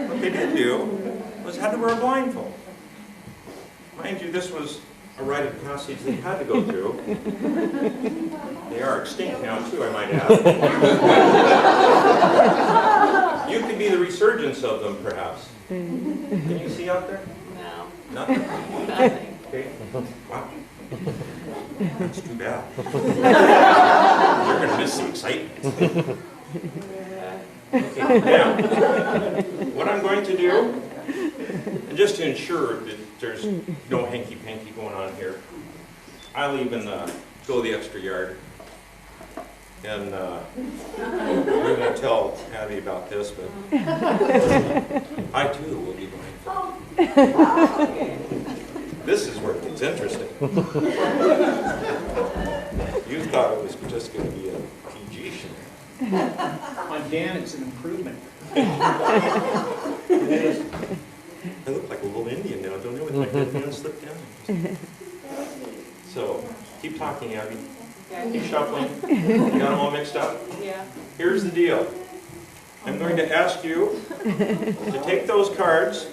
What they did do was had to wear a blindfold. Mind you, this was a rite of passage they had to go through. They are extinct now, too, I might add. You could be the resurgence of them, perhaps. Can you see out there? No. Nothing? Nothing. Okay. Wow. That's too bad. You're going to miss the excitement. Okay, now, what I'm going to do, and just to ensure that there's no hanky-panky going on here, I'll even go the extra yard. And we won't tell Abby about this, but I too will be going first. This is where it gets interesting. You thought it was just going to be a PG show. On Dan, it's an improvement. I look like a little Indian now, don't I? With my headband slipped down. So, keep talking, Abby. Keep shuffling. You got them all mixed up? Yeah. Here's the deal. I'm going to ask you to take those cards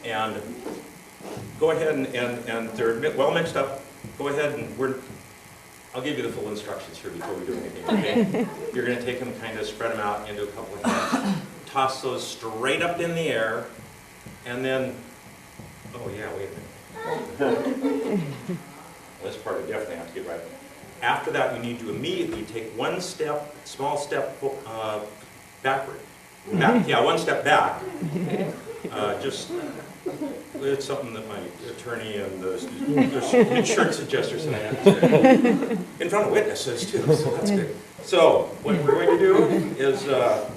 and go ahead and they're well mixed up. Go ahead and I'll give you the full instructions here before we do anything, okay? You're going to take them, kind of spread them out into a couple of hands. Toss those straight up in the air, and then, oh yeah, wait a minute. This part I definitely have to get right. After that, you need to immediately take one small step backward. Yeah, one step back. It's something that my attorney and the insurance adjuster said I have to say. In front of witnesses, too, so that's good. So, what we're going to do is you're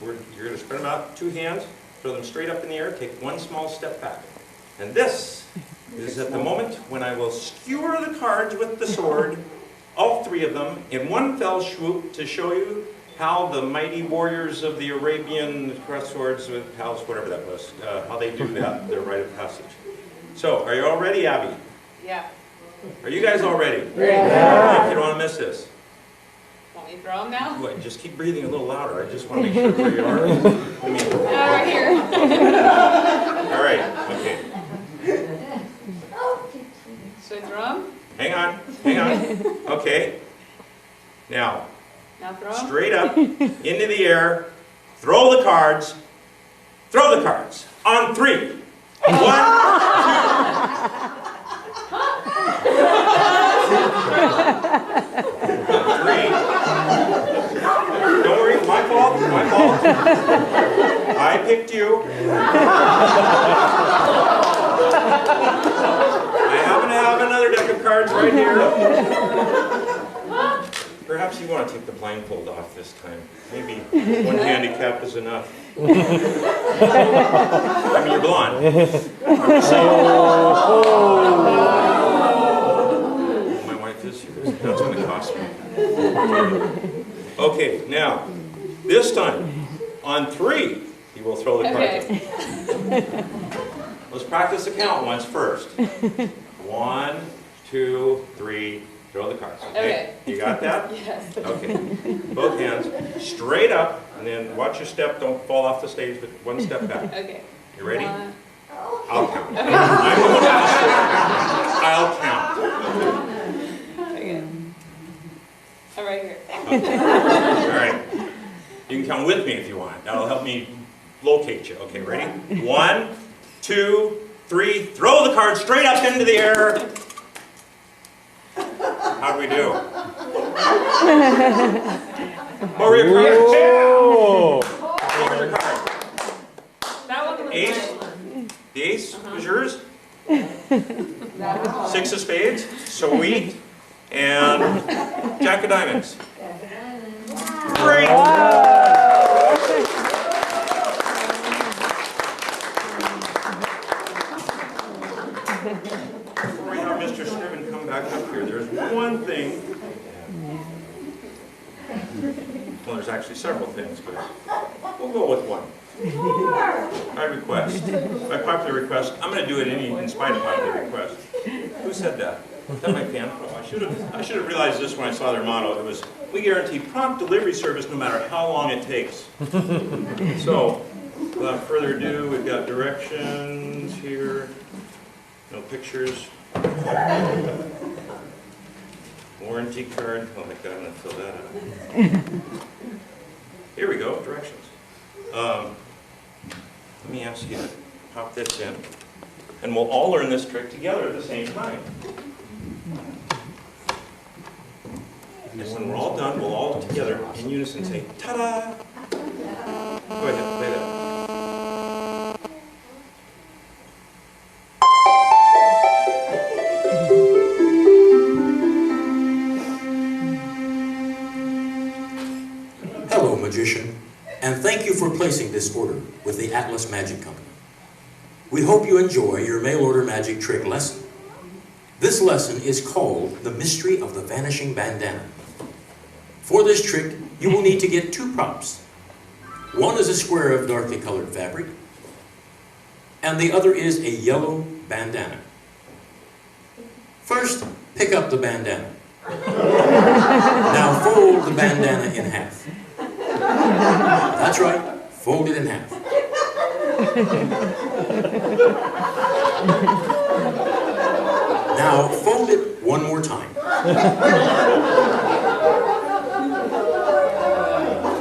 going to spread them out, two hands, throw them straight up in the air, take one small step back. And this is at the moment when I will skewer the cards with the sword, all three of them, in one fell swoop to show you how the mighty warriors of the Arabian cross swords with pals, whatever that was, how they do that, their rite of passage. So, are you all ready, Abby? Yeah. Are you guys all ready? Yeah. You don't want to miss this. Want me to throw them now? What, just keep breathing a little louder. I just want to make sure where you are. Right here. All right, okay. Should I throw them? Hang on. Okay. Now throw them? straight up, into the air, throw the cards. Throw the cards. On 3. 1, 2. Don't worry, my fault. I picked you. I happen to have another deck of cards right here. Perhaps you want to take the blindfold off this time. Maybe one handicap is enough. I mean, you're blonde. My wife is here. That's going to cost me. Okay, now, this time, on 3, you will throw the cards. Okay. Let's practice the count once first. 1, 2, 3, throw the cards. Okay? You got that? Yes. Okay. Both hands, straight up, and then watch your step. Don't fall off the stage, but one step back. Okay. You ready? 1. I'll count. Okay. I'll count. Okay. I'm right here. Okay. All right. You can count with me if you want. That'll help me locate you. Okay, ready? 1, 2, 3. Throw the card straight up into the air. How do we do? What were your cards? Whoa. What was your card? That one was Ace? mine. The ace was yours? 6 of spades? Sweet. And Jack of diamonds. Great. Before we have Mr. Scriven come back up here, there's one thing. Well, there's actually several things, but we'll go with one. My request, my popular request, I'm going to do it in spite of popular request. Who said that? Is that my fan? Oh, I should have realized this when I saw their motto. It was, we guarantee prompt delivery service no matter how long it takes. So, without further ado, we've got directions here. No pictures. Warranty card. Oh my God, I'm going to fill that out. Here we go, directions. Let me ask you to pop this in. And we'll all learn this trick together at the same time. And when we're all done, we'll all together in unison say, ta-da! Go ahead, play that. Hello, magician, and thank you for placing this order with the Atlas Magic Company. We hope you enjoy your mail-order magic trick lesson. This lesson is called The Mystery of the Vanishing Bandana. For this trick, you will need to get two props. One is a square of darkly colored fabric, and the other is a yellow bandana. First, pick up the bandana. Now fold the bandana in half. That's right, fold it in half. Now fold it one more time.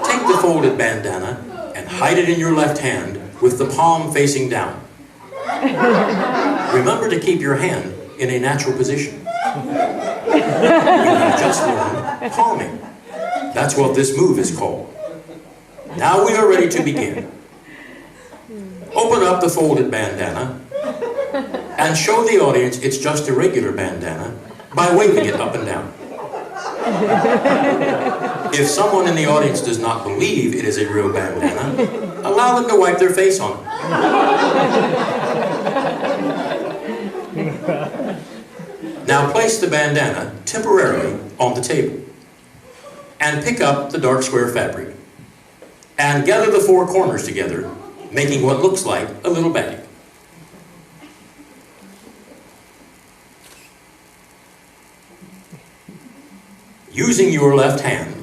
Take the folded bandana and hide it in your left hand with the palm facing down. Remember to keep your hand in a natural position. You have just learned palming. That's what this move is called. Now we are ready to begin. Open up the folded bandana and show the audience it's just a regular bandana by waving it up and down. If someone in the audience does not believe it is a real bandana, allow them to wipe their face on it. Now place the bandana temporarily on the table and pick up the dark square fabric and gather the four corners together, making what looks like a little bag. Using your left hand,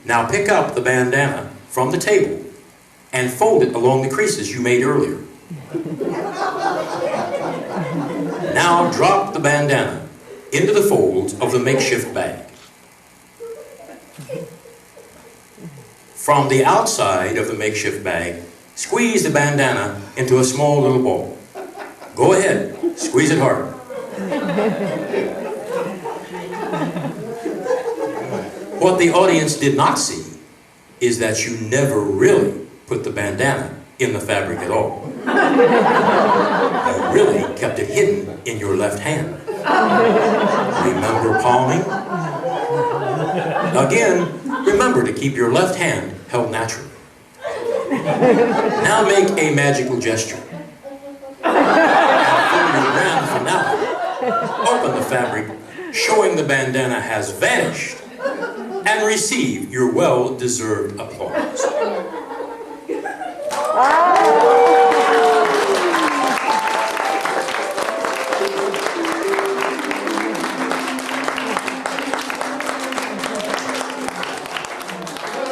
now pick up the bandana from the table and fold it along the creases you made earlier. Now drop the bandana into the folds of the makeshift bag. From the outside of the makeshift bag, squeeze the bandana into a small little ball. Go ahead, squeeze it hard. What the audience did not see is that you never really put the bandana in the fabric at all. You really kept it hidden in your left hand. Remember palming? Again, remember to keep your left hand held naturally. Now make a magical gesture. And for your grand finale, open the fabric, showing the bandana has vanished, and receive your well-deserved applause.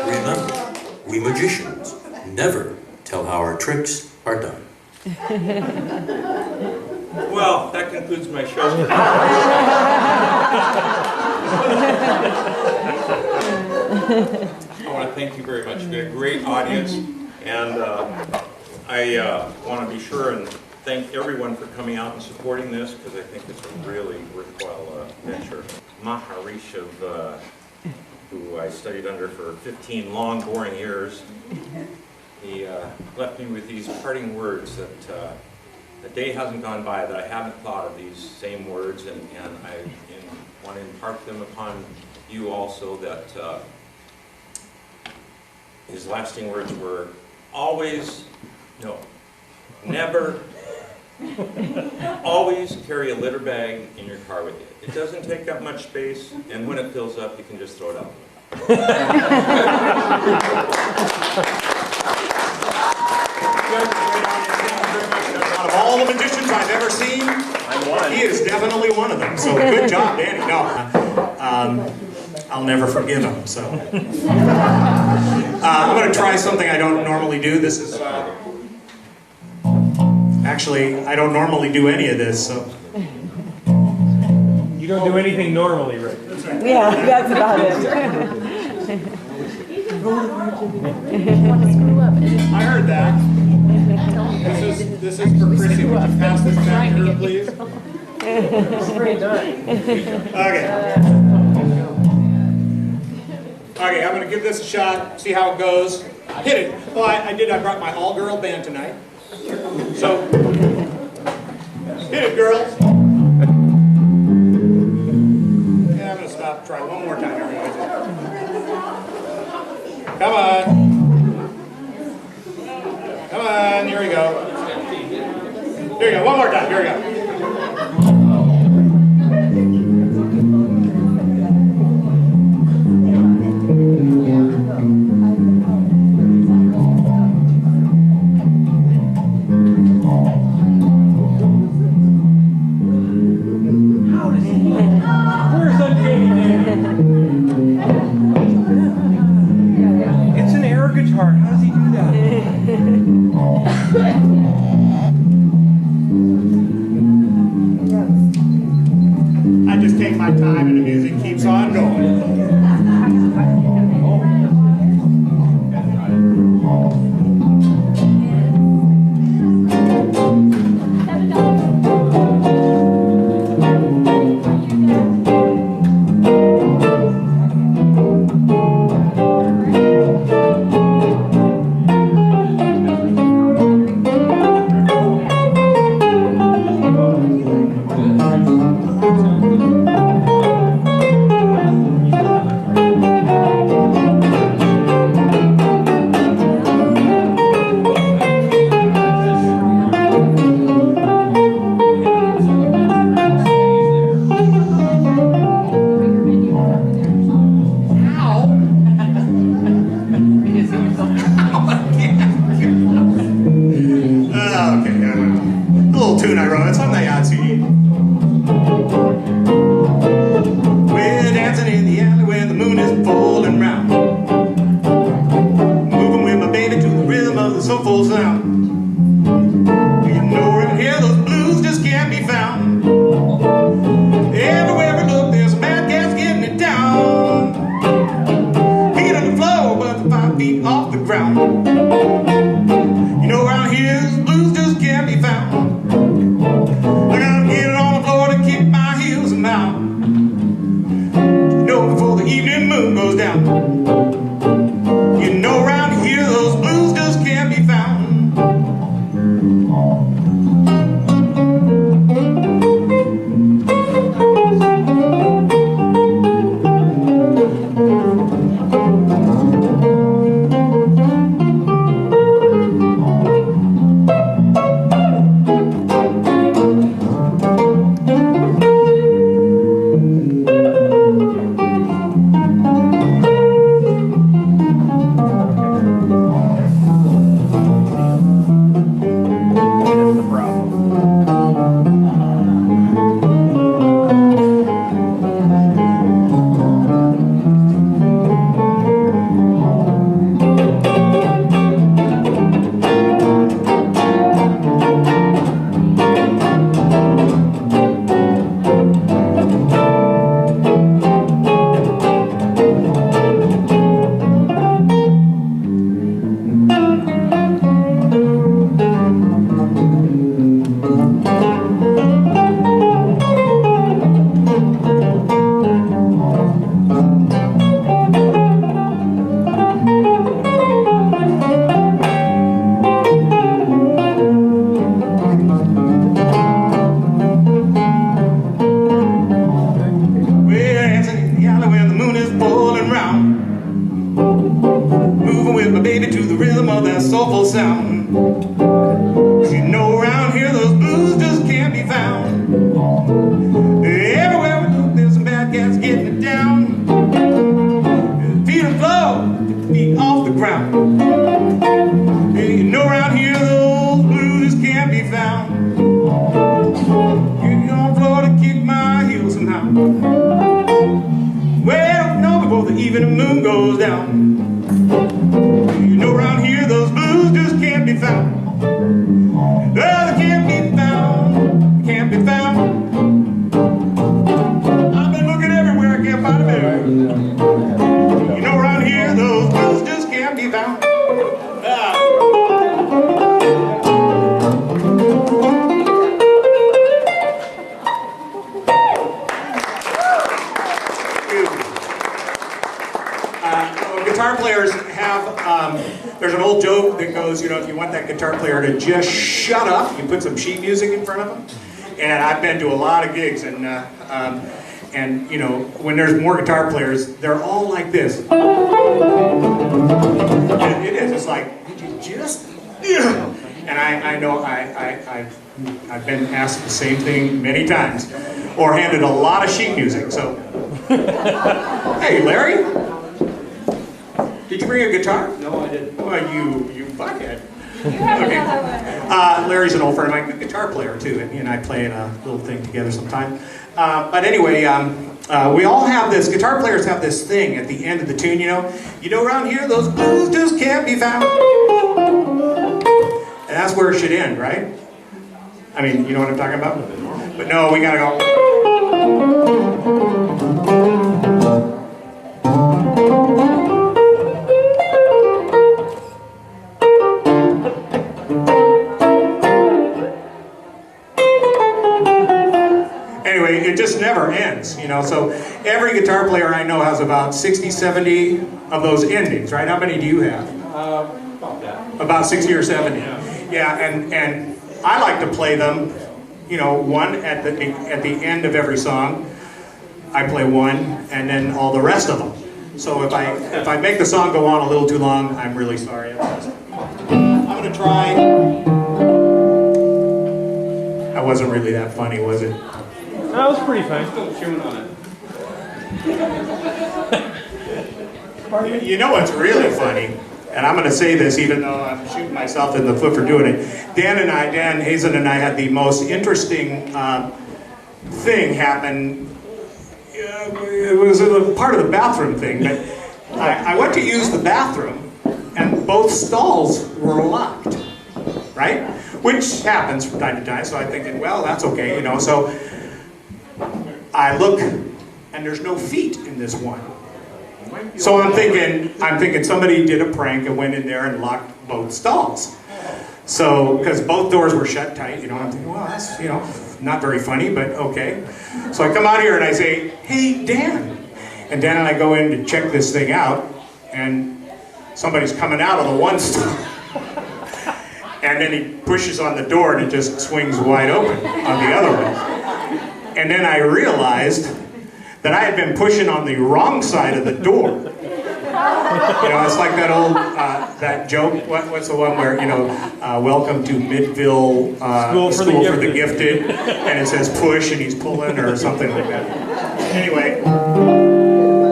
Remember, we magicians never tell how our tricks are done. Well, that concludes my show. I want to thank you very much. You've got a great audience, and I want to be sure and thank everyone for coming out and supporting this, because I think it's a really worthwhile venture. Maharish, who I studied under for 15 long, boring years, he left me with these parting words that a day hasn't gone by that I haven't thought of these same words, and I want to impart them upon you also, that his lasting words were, never, always carry a litter bag in your car with you. It doesn't take up much space, and when it fills up, you can just throw it out. Out of all the magicians I've ever seen, he is definitely one of them. So good job, Danny. No, I'll never forgive him. So I'm going to try something I don't normally do. This is actually, I don't normally do any of this. So You don't do anything normally, Rick. Yeah, that's about it. I heard that. This is for Chrissy. Would you pass this back to her, please? Okay. Okay, I'm gonna give this a shot, see how it goes. Hit it. Well, I brought my all-girl band tonight. So, hit it, girls. Yeah, I'm gonna stop, try one more time. Here we go. Come on. Come on, here we go. Here we go, one more time, here we go. Where's Uncanny Danny? It's an air guitar. How does he do that? I just take my time and the music keeps on going. guitar players have, there's an old joke that goes, you know, if you want that guitar player to just shut up, you put some sheet music in front of them. And I've been to a lot of gigs, and you know, when there's more guitar players, they're all like this. It is. It's like, did you just? And I know I've been asked the same thing many times, or handed a lot of sheet music. So, hey, Larry, did you bring a guitar? No, I didn't. Well, you buckhead. Okay. Larry's an old friend of mine, a guitar player too, and he and I play in a little thing together sometime. But anyway, we all have this, guitar players have this thing at the end of the tune, you know around here, those blues just can't be found. And that's where it should end, right? I mean, you know what I'm talking about? But no, we gotta go. Anyway, it just never ends, you know, so every guitar player I know has about 60, 70 of those endings, right? How many do you have? About that. About 60 or 70. Yeah, and I like to play them, you know, one at the end of every song. I play one, and then all the rest of them. So if I make the song go on a little too long, I'm really sorry. I'm gonna try. That wasn't really that funny, was it? That was pretty funny. You know what's really funny? And I'm going to say this even though I'm shooting myself in the foot for doing it. Dan Hazen and I had the most interesting thing happen. It was a part of the bathroom thing. But I went to use the bathroom and both stalls were locked, right? Which happens from time to time. So I'm thinking, well, that's okay, you know. So I look and there's no feet in this one. So I'm thinking somebody did a prank and went in there and locked both stalls. So, because both doors were shut tight, you know, I'm thinking, well, that's, you know, not very funny, but okay. So I come out here and I say, hey, Dan. And Dan and I go in to check this thing out, and somebody's coming out of the one stall. And then he pushes on the door and it just swings wide open on the other one. And then I realized that I had been pushing on the wrong side of the door. You know, it's like that old, that joke, what's the one where, you know, welcome to Midville School for the Gifted, and it says push and he's pulling or something like that. Anyway,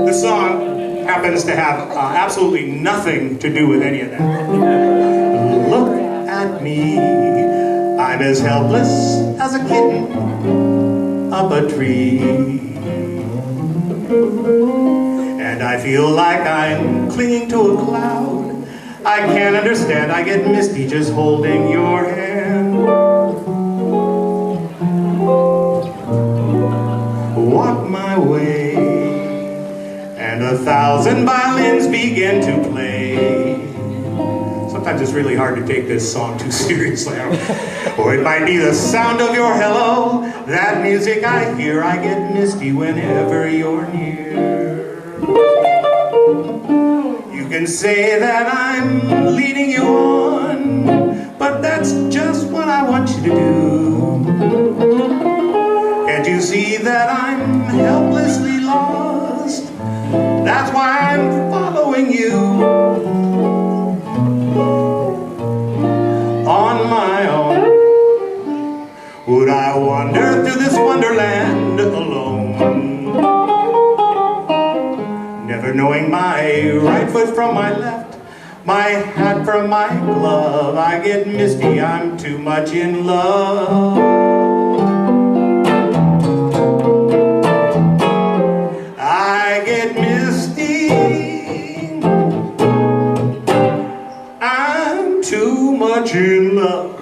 this song happens to have absolutely nothing to do with any of that. Look at me, I'm as helpless as a kitten up a tree. And I feel like I'm clinging to a cloud. I can't understand, I get misty just holding your hand. Walk my way, and 1,000 violins begin to play. Sometimes it's really hard to take this song too seriously. Or it might be the sound of your hello, that music I hear. I get misty whenever you're near. You can say that I'm leading you on, but that's just what I want you to do. Can't you see that I'm helplessly lost? That's why I'm following you. On my own, would I wander through this wonderland alone? Never knowing my right foot from my left, my hat from my glove. I get misty, I'm too much in love. I get misty, I'm too much in love.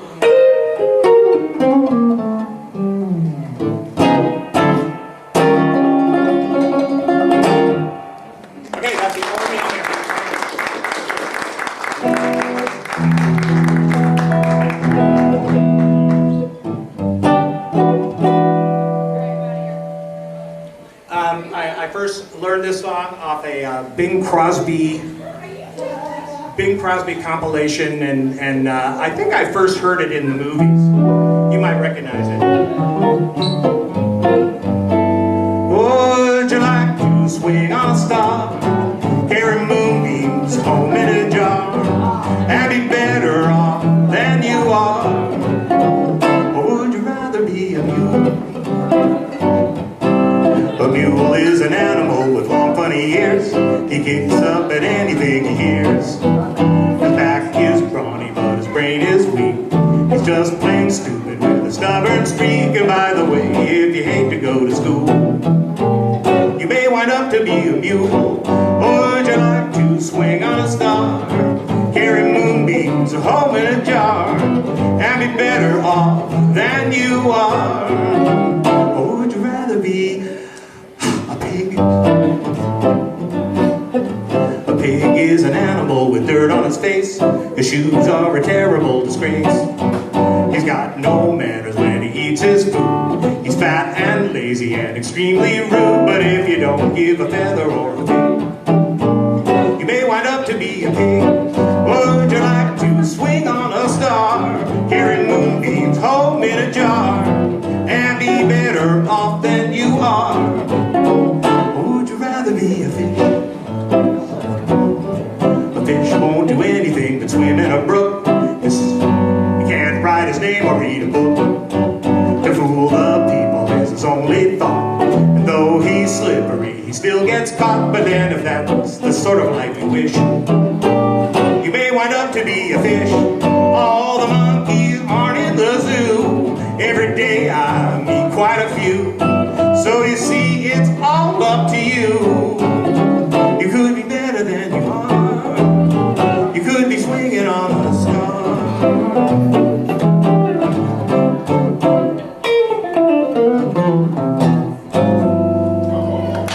I first learned this song off a Bing Crosby Bing Crosby compilation, and I think I first heard it in the movies. You might recognize it. Would you like to swing on a star, carry moonbeams home in a jar, and be better off than you are? Or would you rather be a mule? A mule is an animal with long funny ears. He kicks up at anything he hears. His back is brawny but his brain is weak. He's just plain stupid with a stubborn streak. And by the way, if you hate to go to school, you may wind up to be a mule. Or would you like to swing on a star, carry moonbeams home in a jar, and be better off than you are? Or would you rather be a pig? A pig is an animal with dirt on his face. His shoes are a terrible disgrace. He's got no manners when he eats his food. He's fat and lazy and extremely rude. But if you don't give a feather or a twig, you may wind up to be a pig. Would you like to swing on a star, carry moonbeams home in a jar, and be better off than you are? Or would you rather be a fish? A fish won't do anything but swim in a brook. He can't write his name or read a book. To fool the people is his only thought. And though he's slippery, he still gets caught. But then if that's the sort of life you wish, you may wind up to be a fish. All the monkeys aren't in the zoo. Every day I meet quite a few. So you see, it's all up to you. You could be better than you are. You could be swinging on a star.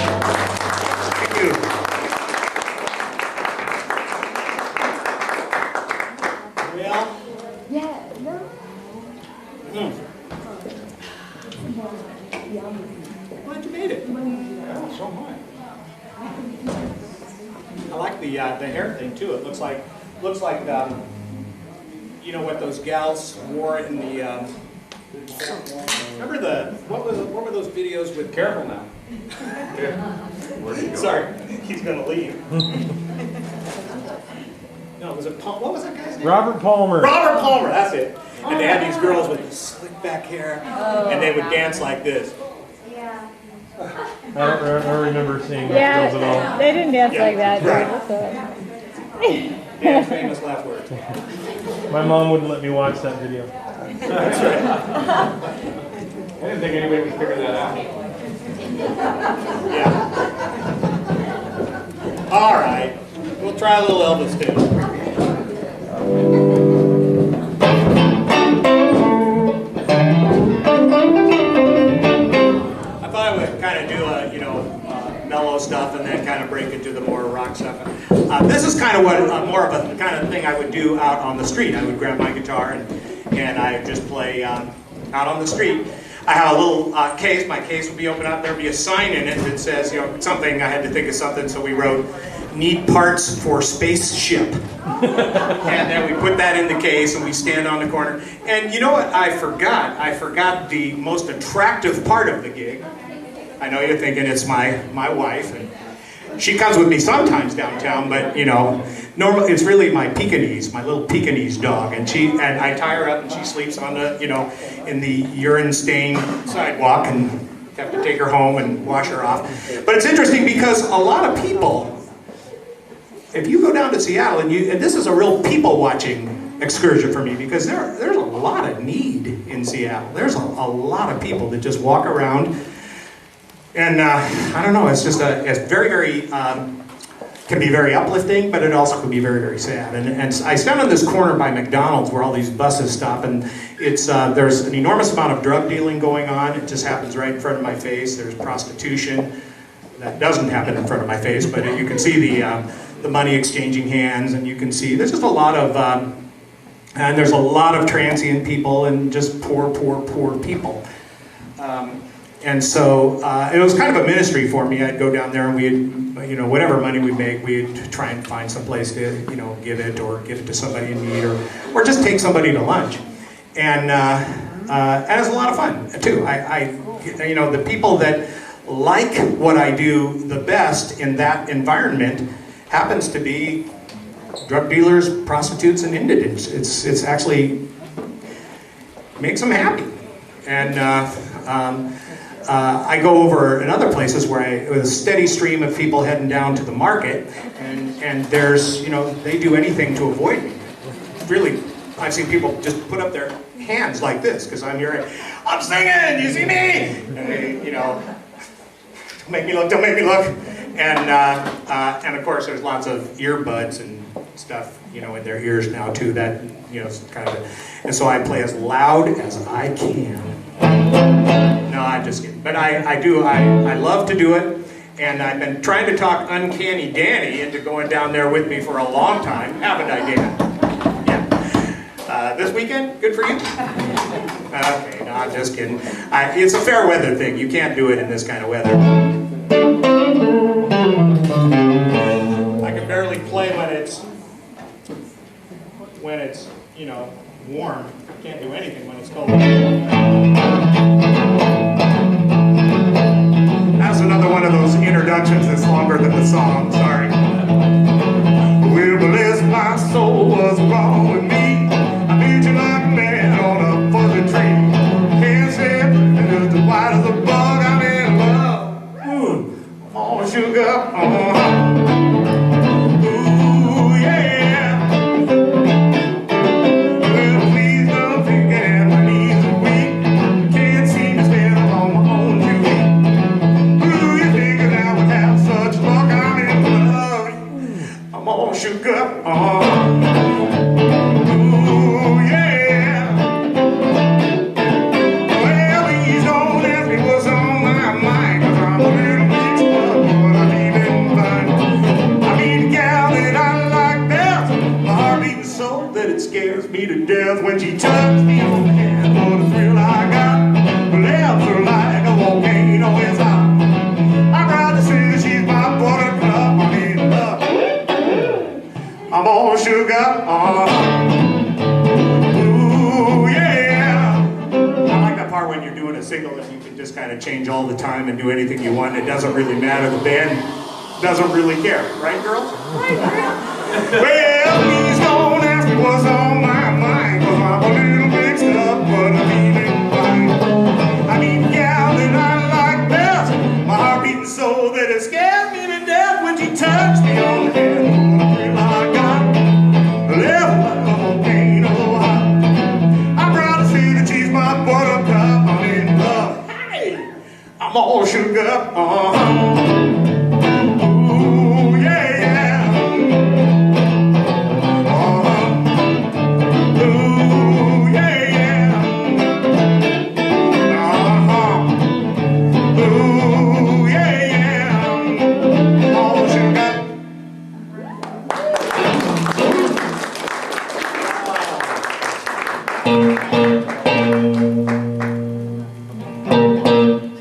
Thank you. Well, Yeah, no. glad you made it. Yeah, so am I. I like the hair thing too. It looks like you know what those gals wore in the. Remember what were those videos with? Careful now. Where'd you go? Sorry, he's gonna leave. No, was it Paul? What was that guy's name? Robert Palmer. Robert Palmer. That's it. And they had these girls with this slick back hair, and they would dance like this. I don't remember seeing those girls at all. Yeah, they didn't dance Yeah, like that. right. So. Yeah, famous last words. My mom wouldn't let me watch that video. That's right. I didn't think anybody would figure that out. Yeah. All right. We'll try a little Elvis too. I thought I would kind of do a, mellow stuff and then kind of break into the more rock stuff. This is kind of what more of a kind of thing I would do out on the street. I would grab my guitar and I would just play out on the street. I have a little case. My case would be open up. There'd be a sign in it that says, something. I had to think of something, so we wrote, "Need parts for spaceship." And then we put that in the case and we stand on the corner. And you know what I forgot? I forgot the most attractive part of the gig. I know you're thinking it's my wife, and she comes with me sometimes downtown, but normally it's really my Pekingese, my little Pekingese dog, and I tie her up and she sleeps on the, in the urine-stained sidewalk, and have to take her home and wash her off. But it's interesting because a lot of people, if you go down to Seattle, and this is a real people-watching excursion for me, because there's a lot of need in Seattle. There's a lot of people that just walk around, and I don't know. It's just it's very, very can be very uplifting, but it also can be very, very sad. And I stand on this corner by McDonald's where all these buses stop, and there's an enormous amount of drug dealing going on. It just happens right in front of my face. There's prostitution that doesn't happen in front of my face, but you can see the money exchanging hands, and you can see there's just a lot of and there's a lot of transient people and just poor people. And so it was kind of a ministry for me. I'd go down there and we'd, whatever money we make, we'd try and find some place to, give it or give it to somebody in need or just take somebody to lunch. And it was a lot of fun too. The people that like what I do the best in that environment happens to be drug dealers, prostitutes, and indigents. It's actually makes them happy. And I go over in other places where it was a steady stream of people heading down to the market, and there's, they do anything to avoid me. Really, I've seen people just put up their hands like this because I'm here. I'm singing. You see me? And they, don't make me look. Don't make me look. And of course, there's lots of earbuds and stuff, in their ears now too. That, it's kind of. And so I play as loud as I can. No, I'm just kidding. But I love to do it. And I've been trying to talk Uncanny Danny into going down there with me for a long time. Haven't I, Dan? Yeah. This weekend? Good for you? Okay, no, I'm just kidding. It's a fair weather thing. You can't do it in this kind of weather. I can barely play when it's warm. I can't do anything when it's cold. That's another one of those introductions that's longer than the song. Sorry. Well, bless my soul, what's wrong with me? I beat you like a man on a fuzzy tree. Can't say it's as white as a bug. I'm in love. Ooh, I'm all shook up. Shook up, ooh, yeah. Well, please don't ask me what's on my mind, 'cause I'm a little mixed up, but I'm even fine. I meet a gal that I like best, my heart beating so that it scares me to death when she touches me on the hand. What a thrill I got, her lips are like a volcano, it's hot. I'm proud to say that she's my buttercup. I'm in love. I'm all shook up, ooh, yeah. I like that part when you're doing a single and you can just kind of change all the time and do anything you want. It doesn't really matter. The band doesn't really care. Right, girls? Well, please don't ask me what's on my mind, 'cause I'm a little mixed up, but I'm even fine. I need a gal that I like best, my heart beating so that it scares me to death when she touches me on the head. I'm all shook up, ooh, yeah, ooh, yeah, ooh, yeah, I'm all shook up.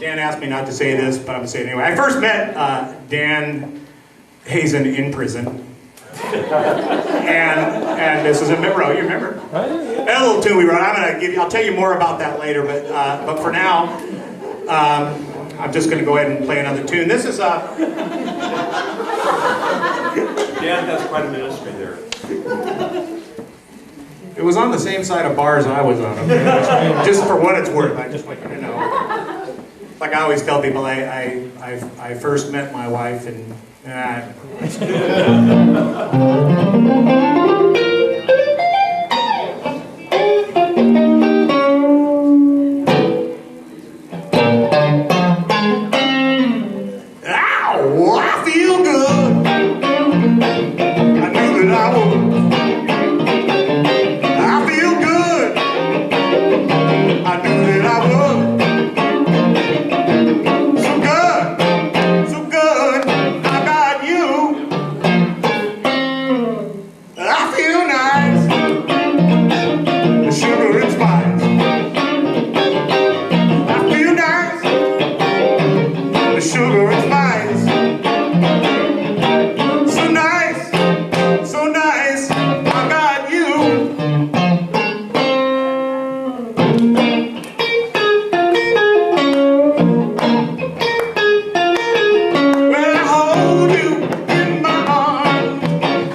Dan asked me not to say this, but I'm going to say it anyway. I first met Dan Hazen in prison. and this is in Monroe, you remember? That little tune we wrote. I'll tell you more about that later, but for now, I'm just going to go ahead and play another tune. This is Dan has quite a ministry there. It was on the same side of bars I was on. Okay? Just for what it's worth, I just want you to know. Like I always tell people, I first met my wife and. Ow! I feel good. I knew that I would. I feel good. I knew that I would. So good, I got you. I feel sugar and spice. So nice, I got you. When I hold you in my arms,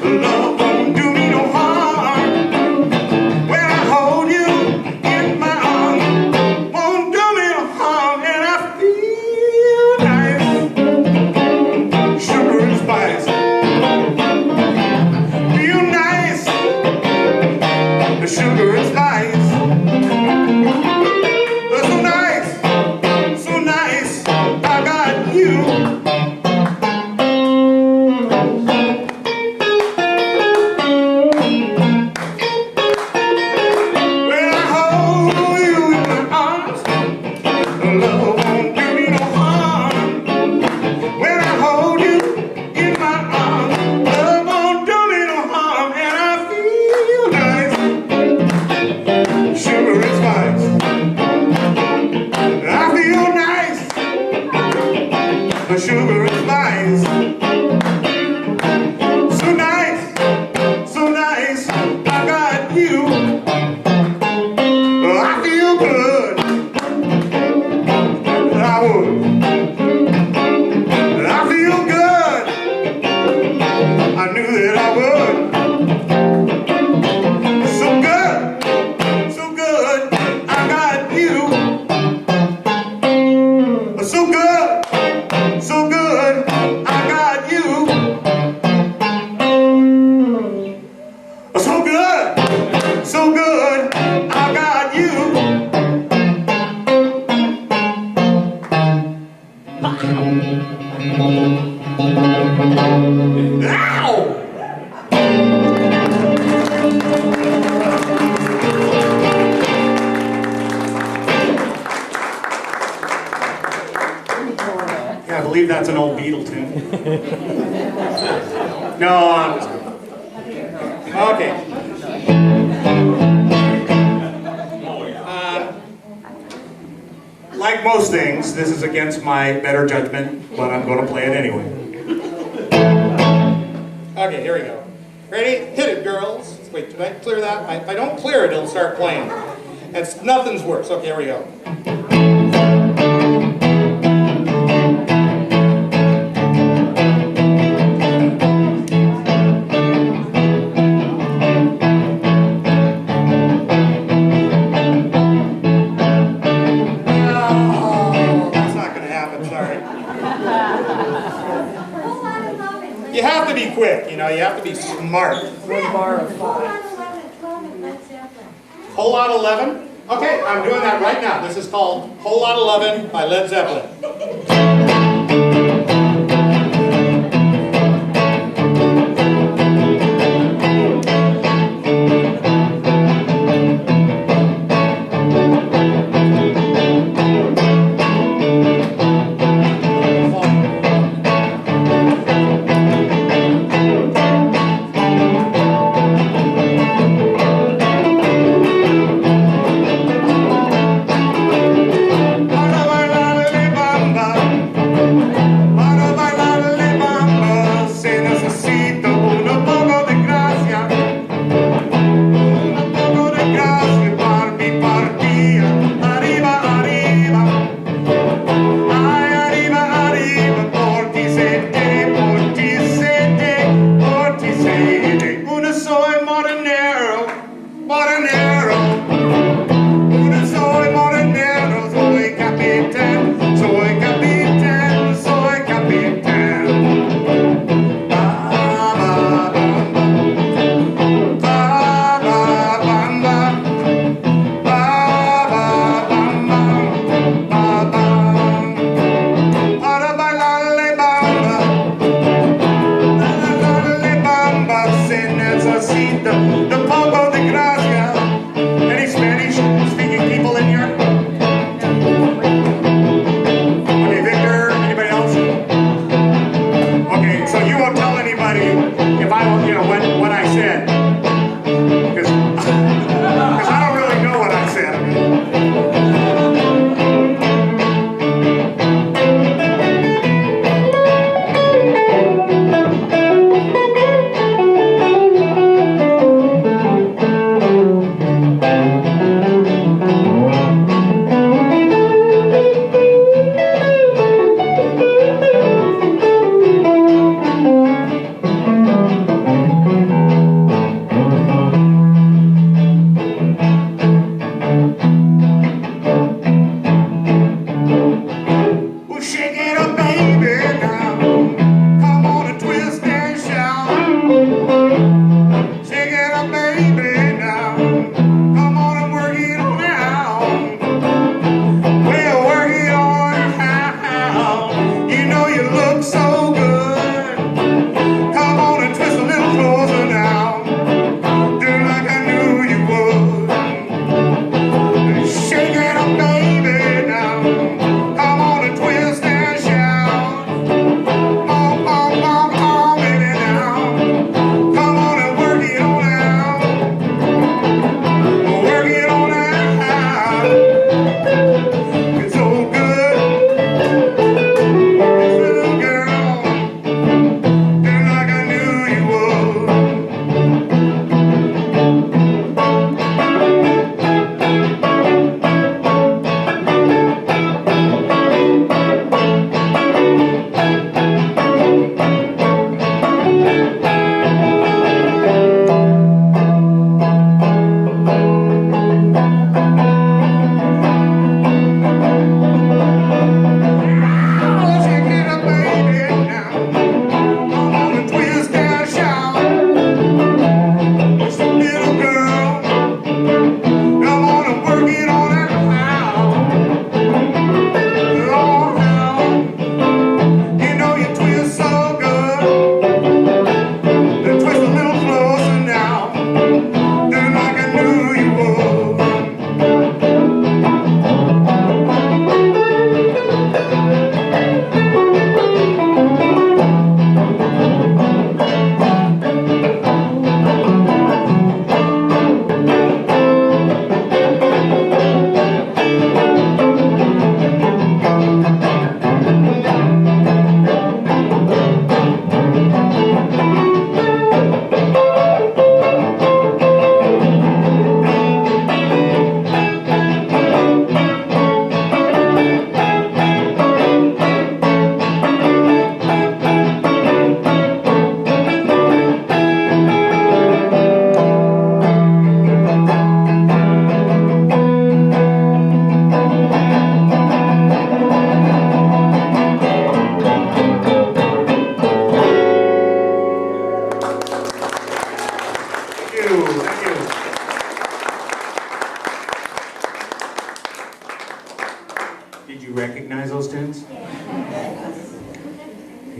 love won't do me no harm. When I hold you in my arms, won't do me no harm, and I feel nice, sugar and spice. Feel nice, the sugar and spice. So nice, I got you. When I hold you in my arms, love won't do me no harm. When I hold you in my arms, love won't do me no harm, and I feel nice, sugar and spice. I feel nice, the sugar and spice. So nice, I got you. I feel good, I would. I feel good, I knew that I would. So good, I got you. So good, I got you. So good, I got you. Ow! Yeah, I believe that's an old Beatle tune. No, I'm just kidding. Okay. Like most things, this is against my better judgment, but I'm going to play it anyway. Okay, here we go. Ready? Hit it, girls. Wait, did I clear that? If I don't clear it, it'll start playing. Nothing's worse. Okay, here we go. You have to be quick, you know, you have to be smart. One bar of 5. Whole Lot 11? Okay, I'm doing that right now. This is called Whole Lot 11 by Led Zeppelin.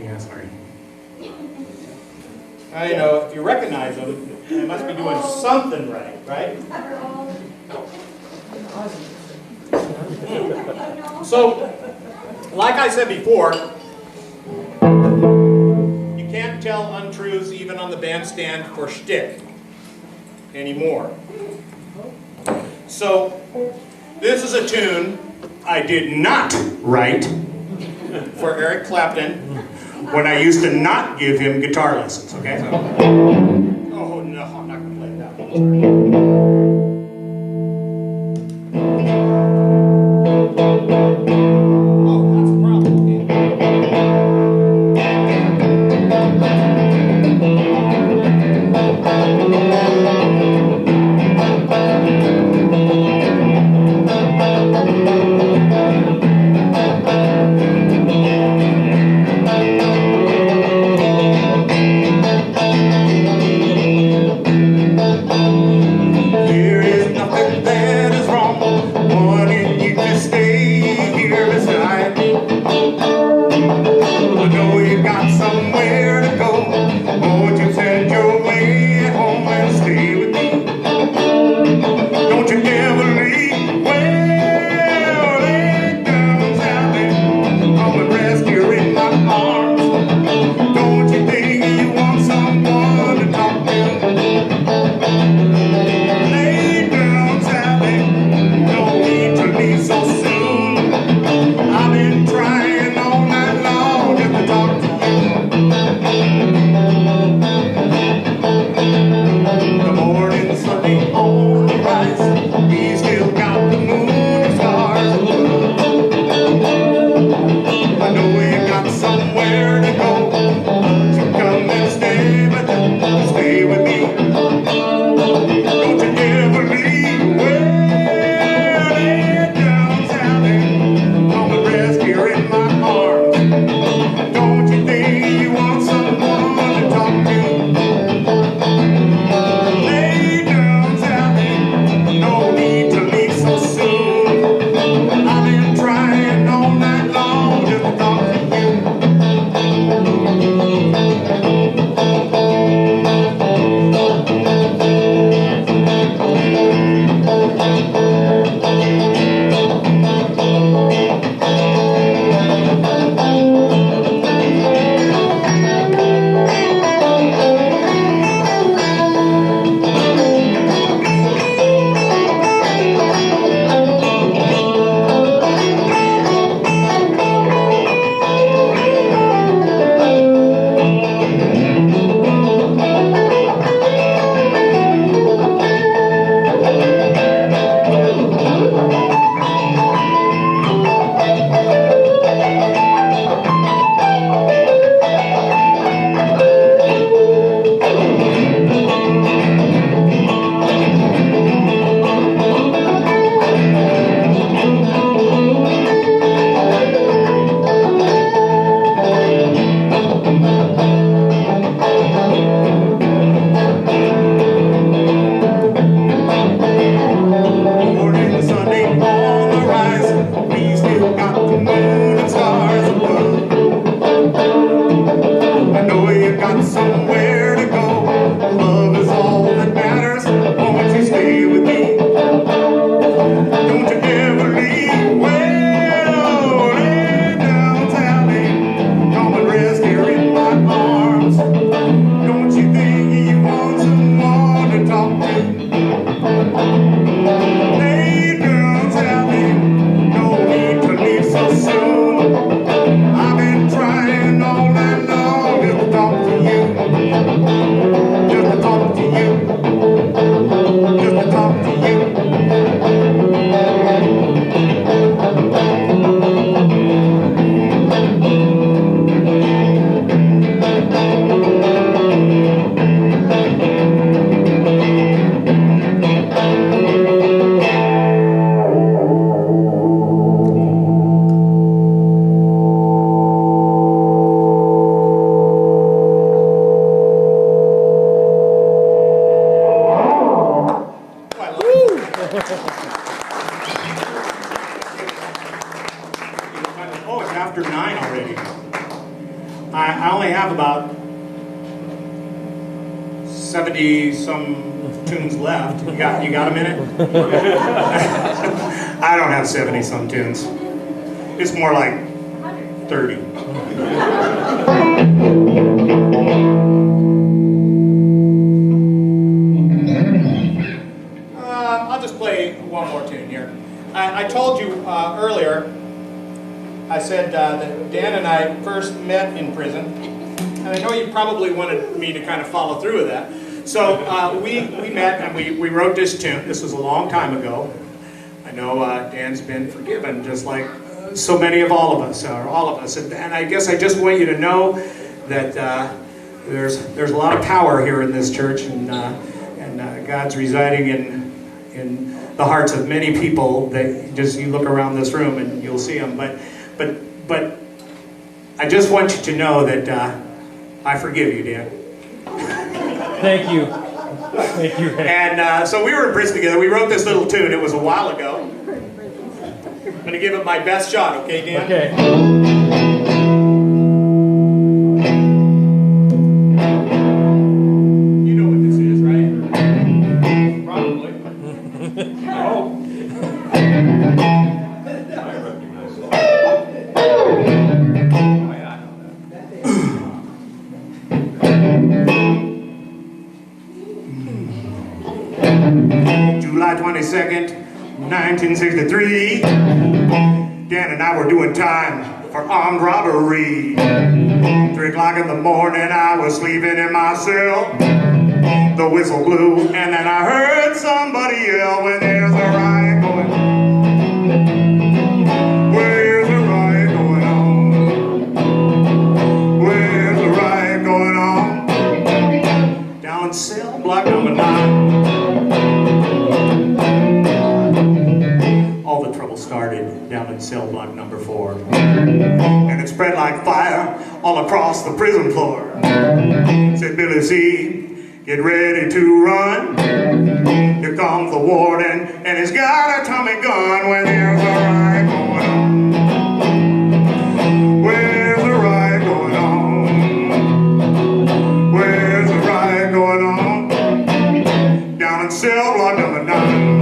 Yeah, sorry. I know, if you recognize them, they must be doing something right, right? So, like I said before, you can't tell untruths even on the bandstand for shtick anymore. So, this is a tune I did not write for Eric Clapton when I used to not give him guitar lessons, okay? Oh no, I'm not going to play that one. Oh, that's a problem. There is nothing that is wrong, wanting you to stay here beside me. I know you got somewhere to go, won't you send your way at home and stay with me? Don't you ever leave, well, lay down, Sally, come and rest here in my arms. Don't you think you want someone to talk to? Lay down, Sally, no need to leave so soon. I've been trying all night long just to talk to you. The morning Sunday on the rise, we still got the moon and stars above. I know we got somewhere to go, won't you come and stay with me? Don't you ever leave, well, lay down, Sally, come and rest here in my arms. Don't you think you want someone to talk to? Lay down, Sally, no need to leave so soon. I've been trying all night long just to talk to you. Morning Sunday on the rise, we still got the moon and stars above. I know you got somewhere to go, love is all that matters, won't you stay with me? Don't you ever leave, well, lay down, Sally, come and rest here in my arms. Don't you think you want someone to talk to? Lay down, Sally, no need to leave so soon. I've been trying all night long just to talk to you. I only have about 70 some tunes left. You got a minute? I don't have 70 some tunes. It's more like 30. I'll just play one more tune here. I told you earlier, I said that Dan and I first met in prison, and I know you probably wanted me to kind of follow through with that. So we met and we wrote this tune. This was a long time ago. I know Dan's been forgiven, just like so many of all of us, or all of us. And I guess I just want you to know that there's a lot of power here in this church, and God's residing in the hearts of many people. That just, you look around this room and you'll see them. But I just want you to know that I forgive you, Dan. Thank you. Thank you. And so we were in prison together. We wrote this little tune. It was a while ago. I'm going to give it my best shot, okay, Dan? Okay. You know what this is, right? Probably. I hope. I recognize that. July 22nd, 1963. Dan and I were doing time for armed robbery. 3 o'clock in the morning, I was sleeping in my cell. The whistle blew, and then I heard somebody yell, when there's a riot going on. Where's the riot going on? Where's the riot going on? Down cell block number 9. All the trouble started down in cell block number 4. And it spread like fire all across the prison floor. Said Billy C, get ready to run. Here comes the warden, and he's got a Tommy gun. When there's a riot going on. Where's the riot going on? Where's the riot going on? Down in cell block number 9.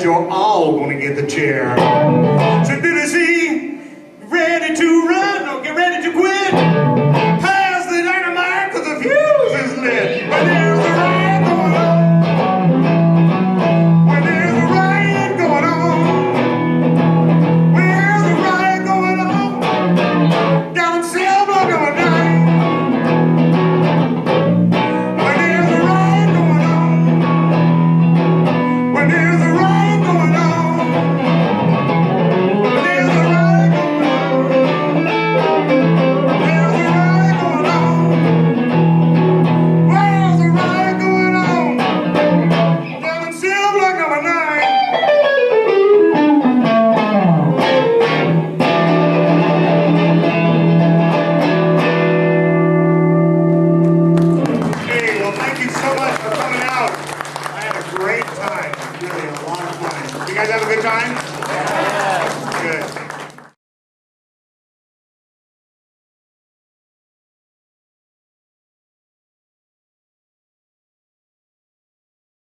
You're all gonna get the chair. So Billy C, ready to run or get ready to quit? Pass the dynamite, cause the fuse is lit. When there's a riot going on. When there's a riot going on. Where's the riot going on? Down in cell block number 9. When there's a riot going on. When there's a riot going on. You guys have a good time? Good.